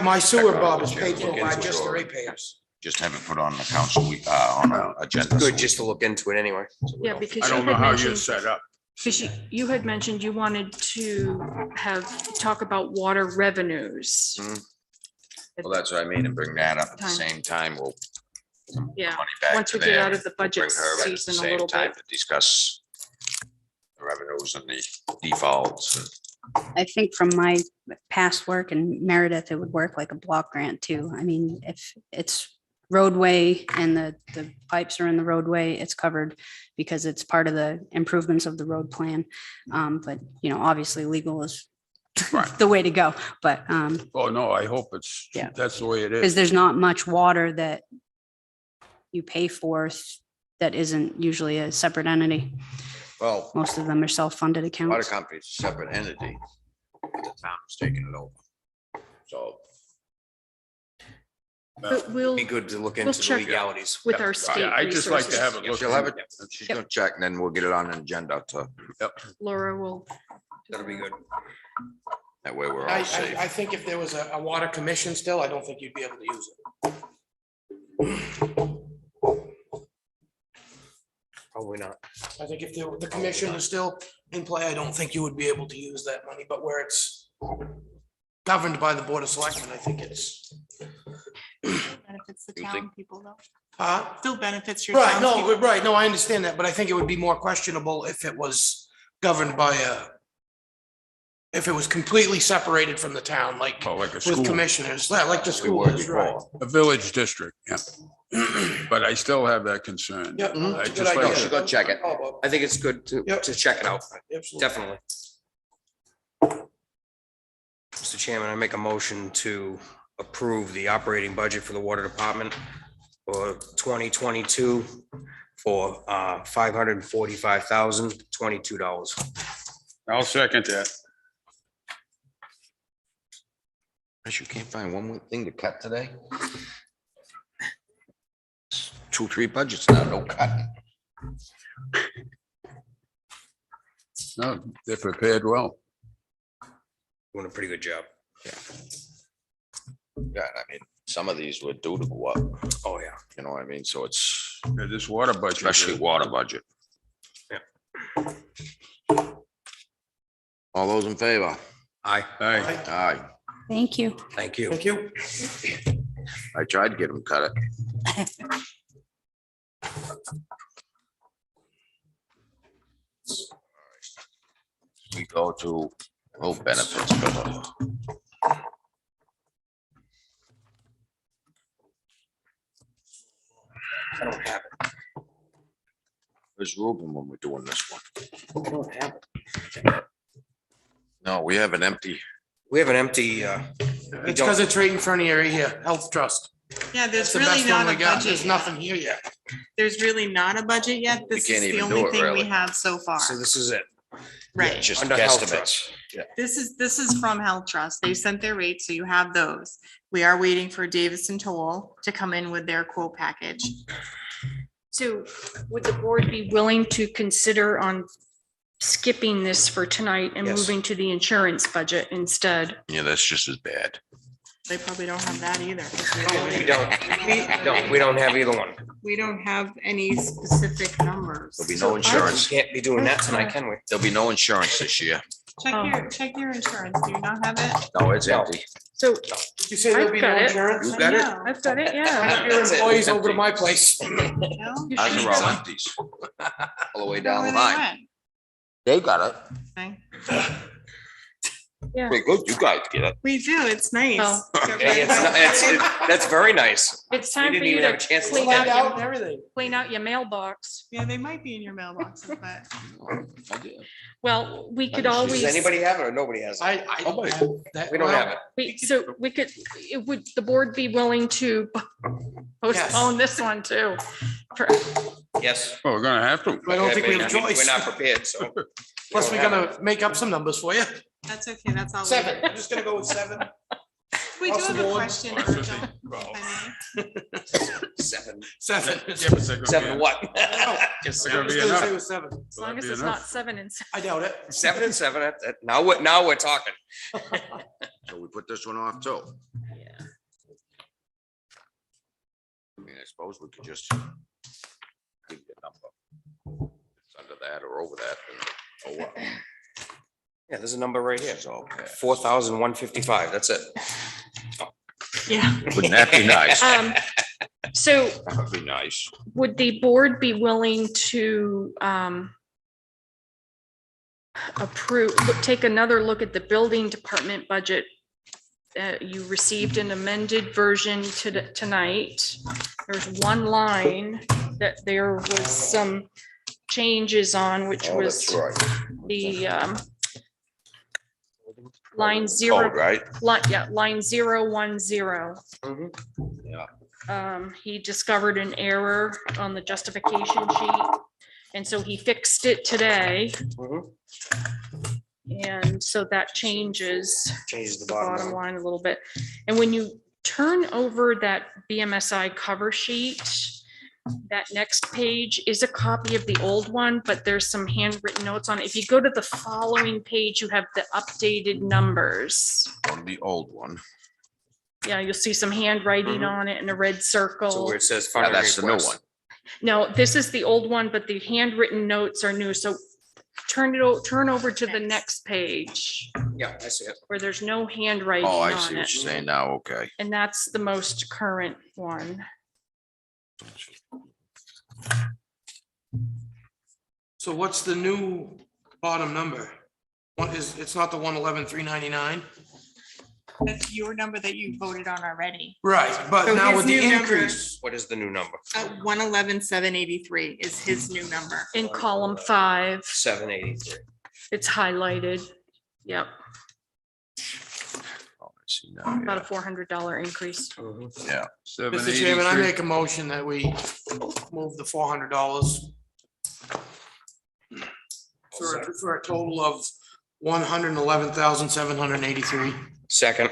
my sewer, Bob, is Technology, paid for look by into just the it. ratepayers. Just have it put on the council, on our agenda. Good, just to look into it anyway. Yeah, because I you don't know had how you're mentioned, set up. because you had mentioned you wanted to talk about water revenues. Well, that's what I mean, and bring that up at the Time. same time, we'll. Yeah, money back once to we get there. out of the budget Bring her back at the season a same little time bit. to discuss the revenues and the defaults. I think from my past work in Meredith, it would work like a block grant too. I mean, if it's roadway and the pipes are in the roadway, it's covered because it's part of the improvements of the road plan. But, obviously legal is Right. the way to go, but, Oh, no, I hope Yeah. that's the way it because is. there's not much water that you pay for that isn't usually a separate entity. Well, Most of them are self-funded water accounts. company's a separate entity. The town's taking it over. So. But we'll, Be good to look we'll into the check legalities. with our Yeah, state I'd just like to have it resources. look. She'll have it, into she's gonna check and then we'll get it on an agenda Laura will. That'll be good. that way we're I all safe. think if there was a water commission still, I don't think you'd be able to use it. Probably not. I think if the commission is still in play, I don't think you would be able to use that money, but where it's governed by the Board of Selectmen, I think it's. Benefits the You town think- people though. Huh? Still benefits your. Right, no, townspeople. right, no, I understand that, but I think it would be more questionable if it was governed by if it was completely separated from the town, like Oh, like a with school, commissioners, like the We school were is, right? before. a village district, yeah. But I still have that concern. Yep. Mhm. I That's a just good like idea. to go check it. Oh, Bob. I think it's good Yep. to check it out, Absolutely. definitely. Mr. Chairman, I make a motion to approve the operating budget for the water department for 2022 for $545,022. I'll second that. Guess you can't find one more thing to cut today? 2, 3 budgets now, no cutting. No, they're prepared well. Doing a pretty good job. Yeah, I mean, some of these were due to go up, Oh, yeah. you know what I mean? So it's, Yeah, this water budget. especially water budget. Yeah. All those in favor? Aye, Aye. Aye. Thank you. thank you. Thank you. I tried to get them cut it. We go to, benefits. I don't have it. Where's Ruben when we're doing this one? I don't have it. No, we have an empty. We have an empty, It's because it's right in front of your here, Health Trust. Yeah, That's there's the really best one not we a got. budget. There's yet. nothing here yet. There's really not a budget yet. This is can't the even only do it, thing we really. have so far. so this is it. Right. Just Under Health guesstimates. This is from Health Trust. They sent their rates, so you have those. We are waiting for Davison Toll to come in with their quote package. So would the board be willing to consider on skipping this for tonight and Yes. moving to the insurance budget instead. Yeah, that's just as bad. They probably don't have that either. We don't have either one. We don't have any specific numbers. There'll be So no I- insurance. Can't be doing that tonight, can we? There'll be no insurance this year. Check your insurance. Do you not have it? No, it's No. empty. So You say there'll I've be no got it. insurance? You got it? I know. I've got it, yeah. Have your employees over to my place. No? You Ours should are all go. empties. All the way Know down where the they line. went. They got it. Okay. Yeah. Pretty good. You guys get it. We do. It's nice. Oh. Hey, that's very nice. It's We time for didn't you even to have a chance to clean look out at Out and your, everything. clean out your mailbox. Yeah, they might be in your mailboxes, but I did. Well, we could Does always. Does anybody have it or nobody has it? I don't have that. We don't have it. So we could, would the board be willing to postpone this one too? For- Yes. Oh, we're gonna have to. I don't think we have a We're choice. not prepared, so. Plus, we we're don't have gonna make up some numbers for you. that's okay. That's all. 7. I'm just gonna go with 7. We do Across the have a board. question, Virgil. if I may. 7. 7. Yeah, but they're gonna 7 be- what? It's I'm gonna just be gonna say enough. with 7. As long as be it's enough. not 7 and 7. I doubt it. 7 and 7. Now we're talking. So we put this one off too. Yeah. I mean, I suppose we could just give you a number. It's under that or over that. And, oh, well. Yeah, there's a number right here. It's all bad. 4,155. That's it. Yeah. Wouldn't that be nice? So That would be nice. would the board be willing to approve, take another look at the building department budget? You received an amended version tonight. There's one line that there was some changes on, which Oh, was that's right. the line Code, 0, right? line 010. Mhm. Yeah. He discovered an error on the justification sheet. And so he fixed it today. Mhm. And so that changes Changes the the bottom bottom line. line a little bit. And when you turn over that BMSI cover sheet, that next page is a copy of the old one, but there's some handwritten notes on it. If you go to the following page, you have the updated numbers. On the old one. Yeah, you'll see some handwriting Mhm. on it in a red So circle. where it says Yeah, funding that's the new request. one. No, this is the old one, but the handwritten notes are new. So turn over to the next page Yeah, I see it. where there's no handwriting Oh, I on see what it. you're saying now. Okay. And that's the most current one. So what's the new bottom number? What is, it's not the 111,399? That's your number that you voted on already. Right, but So now his with the new number- increase. What is the new number? 111,783 is his new number. In column 5, 783. it's highlighted. Yep, Oh, I see now. about a $400 increase. Mhm. Yeah. Mr. Chairman, I 783. make a motion that we move the $400 for a total of 111,783. Second.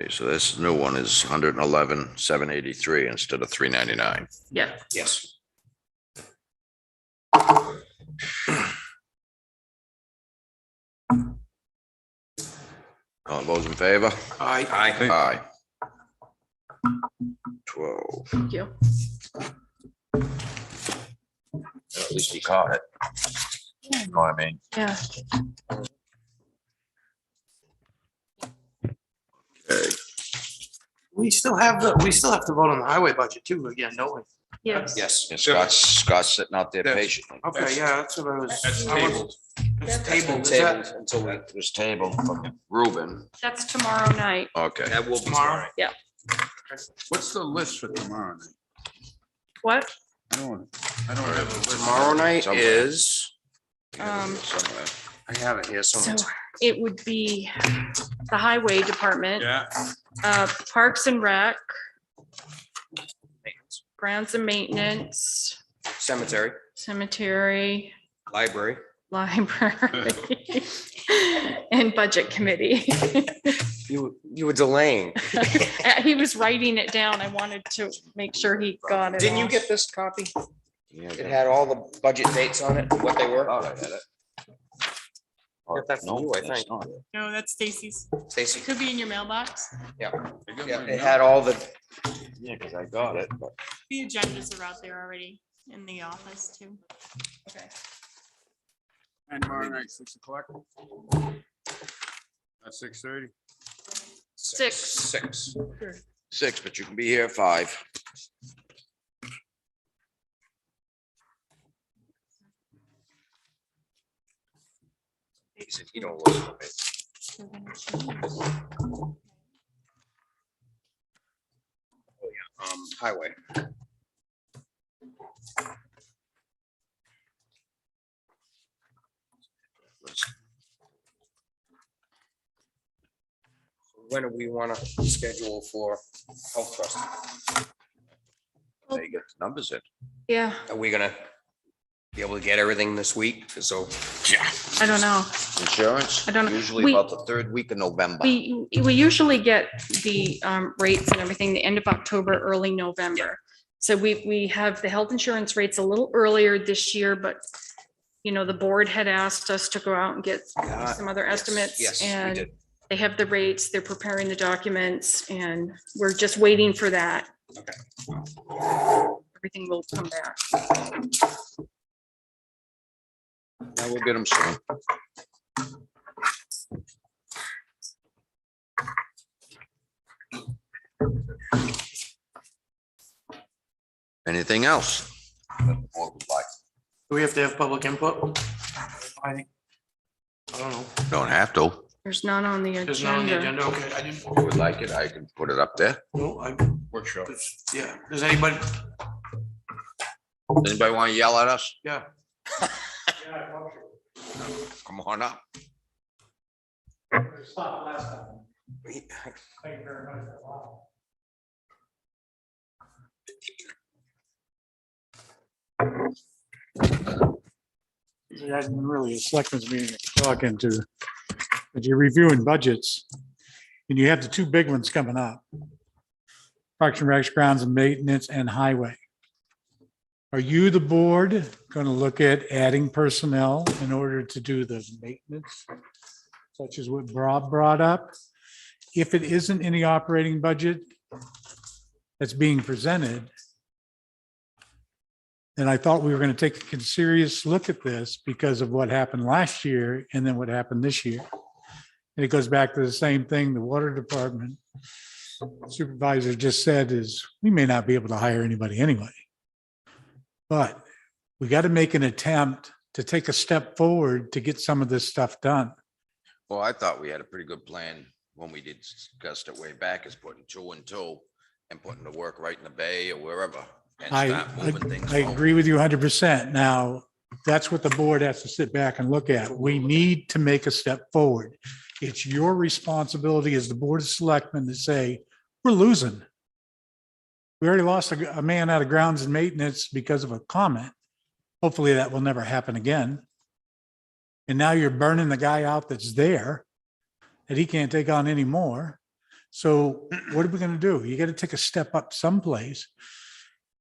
Okay, so this new one is 111,783 instead of 399. Yeah, Yes. All those in favor? Aye. Aye. Aye. 12. thank you. At least he caught it. You know what I mean? Yeah, Okay. We still have to vote on the highway budget too again, don't we? yes. Yes. And Scott's sitting out there That's- patiently. Okay, yeah, that's what I was. That's I was- tabled. It's That's been tabled, is that tabled until we, It was tabled from Ruben. That's tomorrow night. Okay. that will be tomorrow? tomorrow. What's the list for tomorrow night? What? I don't have a list. Tomorrow night Somewhere. is, Somewhere. I have it here So somewhere. it would be the highway department, Yeah, Parks and Rec, grounds and maintenance, Cemetery, cemetery, library. library, and budget committee. You were delaying. He was writing it down. I wanted to make sure he got it. Didn't you all. get this copy? Yeah, It had all the budget dates on it, what they were. thought I had it. Got that from you, I think. No, that's Stacy's. Stacy, Could be in your mailbox. yeah, it had all the, Yeah, because I got it, but The agendas are out there already in the office too. Okay. And tomorrow night, 6 o'clock. At 6:30. Six. 6, but you can be here at 5. he said, you don't listen to me. We're gonna change. Highway. When do we want to schedule for health trust? They get the numbers in. Yeah, Are we gonna be able to get everything this week? So, I don't know. Insurance, I don't know. usually We- about the 3rd week of November. We usually get the rates and everything the end of October, early November. So we have the health insurance rates a little earlier this year, but you know, the board had asked us to go out and get some other estimates. yes, we And did. they have the rates, they're preparing the documents, and we're just waiting for that. Okay. Everything will come back. Yeah, we'll get them soon. Anything else? that the board would like? Do we have to have public input? I think. I don't know. Don't have to. There's none on the There's not on the agenda. agenda. Okay, I didn't. If you would like it, I can put it up there. No, I, Workshop. yeah. Does anybody? Anybody want to yell at us? Yeah. Come on up. It hasn't been really a selectmen's meeting to talk into, but you're reviewing budgets and you have the 2 big ones coming up. Parks and Recs, grounds and maintenance, and highway. Are you, the board, going to look at adding personnel in order to do the maintenance? Such as what Bob brought up? If it isn't in the operating budget that's being presented, then I thought we were going to take a serious look at this because of what happened last year and then what happened this year. And it goes back to the same thing the water department supervisor just said is we may not be able to hire anybody anyway. But we got to make an attempt to take a step forward to get some of this stuff done. Well, I thought we had a pretty good plan when we did discuss it way back, is putting 2 and 2 and putting the work right in the bay or wherever. And start moving things I forward. agree with you 100%. Now, that's what the board has to sit back and look at. We need to make a step forward. It's your responsibility as the Board of Selectmen to say, we're losing. We already lost a man out of grounds and maintenance because of a comment. Hopefully that will never happen again. And now you're burning the guy out that's there, that he can't take on anymore. So what are we going to do? You got to take a step up someplace.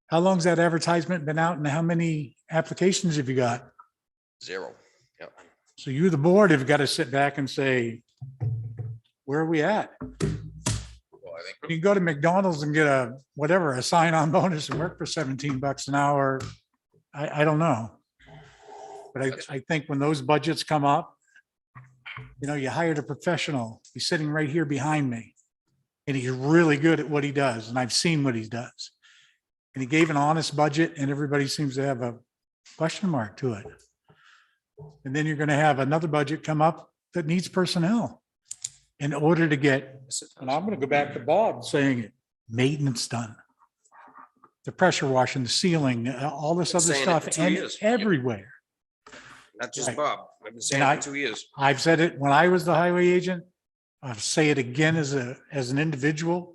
How long's that advertisement been out and how many applications have you got? 0. Yep. So you, the board, have got to sit back and say, where are we at? Well, I think You can go to McDonald's and get a, whatever, a sign-on bonus and work for $17 an hour. I don't know. But I think when those budgets come up, you know, you hired a professional. He's sitting right here behind me. And he's really good at what he does. And I've seen what he does. And he gave an honest budget and everybody seems to have a question mark to it. And then you're going to have another budget come up that needs personnel in order to get, and I'm going to go back to Bob saying it, maintenance done. The pressure washing, the ceiling, all this Been other saying it stuff for 2 and years. everywhere. Not just Right. Bob. I've been saying And it for 2 years. I've said it when I was the highway agent. I'll say it again as an individual.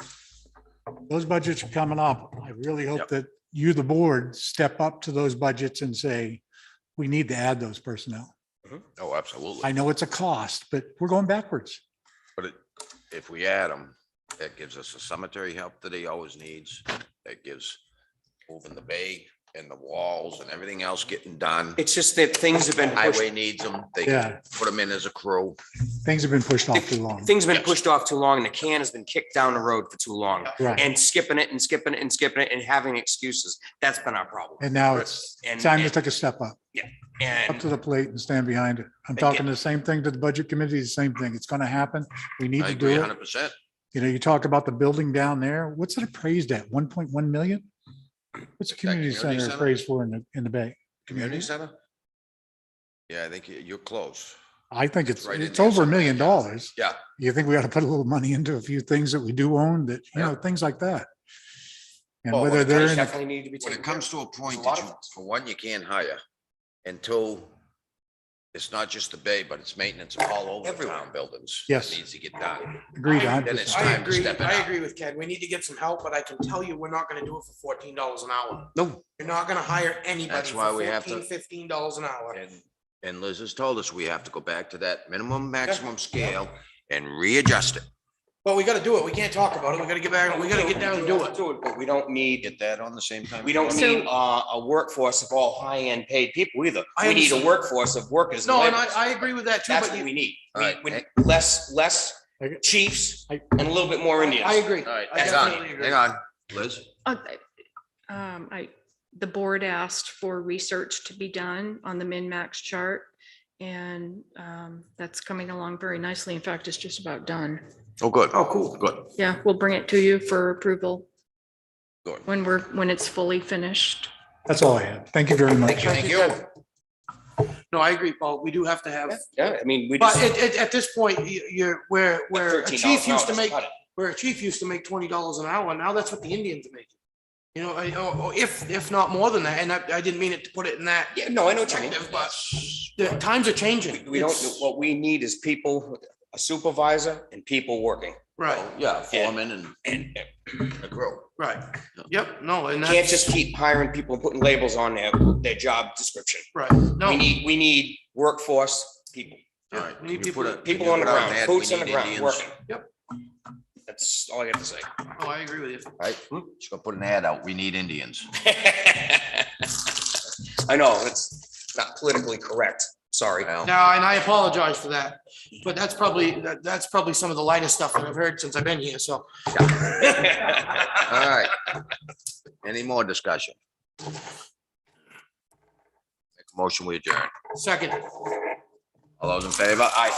Those budgets are coming up. I really hope Yep. that you, the board, step up to those budgets and say, we need to add those personnel. Oh, absolutely. I know it's a cost, but we're going backwards. But if we add them, that gives us the cemetery help that he always needs. That gives moving the bay and the walls and everything else getting done. It's just that things have been pushed, Highway needs them. They Yeah. can put them in as a crew. Things have been pushed off too long. things have been pushed off too long and the can has been kicked down the road for too long. Right. And skipping it and skipping it and skipping it and having excuses. That's been our problem. And now it's And- time to and- take a step up And to the plate and stand behind it. I'm talking the same thing to the budget committee, the same thing. It's going to happen. We need I to agree do it. 100%. You know, you talk about the building down there. What's it appraised at? 1.1 million? What's the community community center center? appraised for in the Bay? Community center? Yeah, I think you're close. I think it's right in it's there over $1 somewhere. million. Yeah. You think we ought to put a little money into a few things that we do own that, you know, things like that? And Well, whether when it they're those in, definitely need to be When taken it care comes of. to a point There's a lot that of you, things. for one, you can't hire until it's not just the bay, but it's maintenance all over the Everywhere. town buildings. Yes. Needs to get done. agreed, Then it's 100%. time to step it I up. agree with Ken. We need to get some help, but I can tell you, we're not gonna do it for $14 an hour. No. You're not gonna hire anybody That's for why we have to- $15 an hour. And Liz has told us we have to go back to that minimum, maximum scale and readjust it. But we gotta do it. We can't talk about it. We gotta get back, we gotta get down and do it. But we don't need, Get that on the same time. we don't need a workforce of all high-end paid people either. I We need a understand. workforce of workers. No, and laborers. I agree with that too, That's but what we you, need. All right. We need less I- chiefs I- and a little bit more Indians. I agree. All right, I hang on, definitely agree. hang on, Liz. The board asked for research to be done on the min-max chart. And that's coming along very nicely. In fact, it's just about done. Oh, good. Oh, cool. Good, Yeah, we'll bring it to you for approval good. when it's fully finished. That's all I have. Thank you very much. Thank you. No, I agree, Paul. We do have to have, Yeah, I mean, we but just. at this point, you're, where a $13 chief an used to hour make, doesn't cut it. where a chief used to make $20 an hour, now that's what the Indians are making. You know, or if not more than that, and I didn't mean it to put it in that Yeah, no, I know what you mean. perspective, but the times are changing. We don't, It's- what we need is people, a supervisor and people working. Right, Yeah, foreman And and a crew. right. Yep, no, and can't that's, just keep hiring people and putting labels on their job description. right, no. We need workforce people, All right. We need Can you people put a- to- can people you on the put out ground, an ad, we boots on the need ground, Indians? working. Yep. That's all I got to say. Oh, I agree with you. Right, just gonna put an ad out, we need Indians. I know, it's not politically correct. Sorry. Well, No, and I apologize for that, but that's probably some of the lightest stuff that I've heard since I've been here, so. all right. Any more discussion? Make a motion, we adjourn. Second. All those in favor? Aye.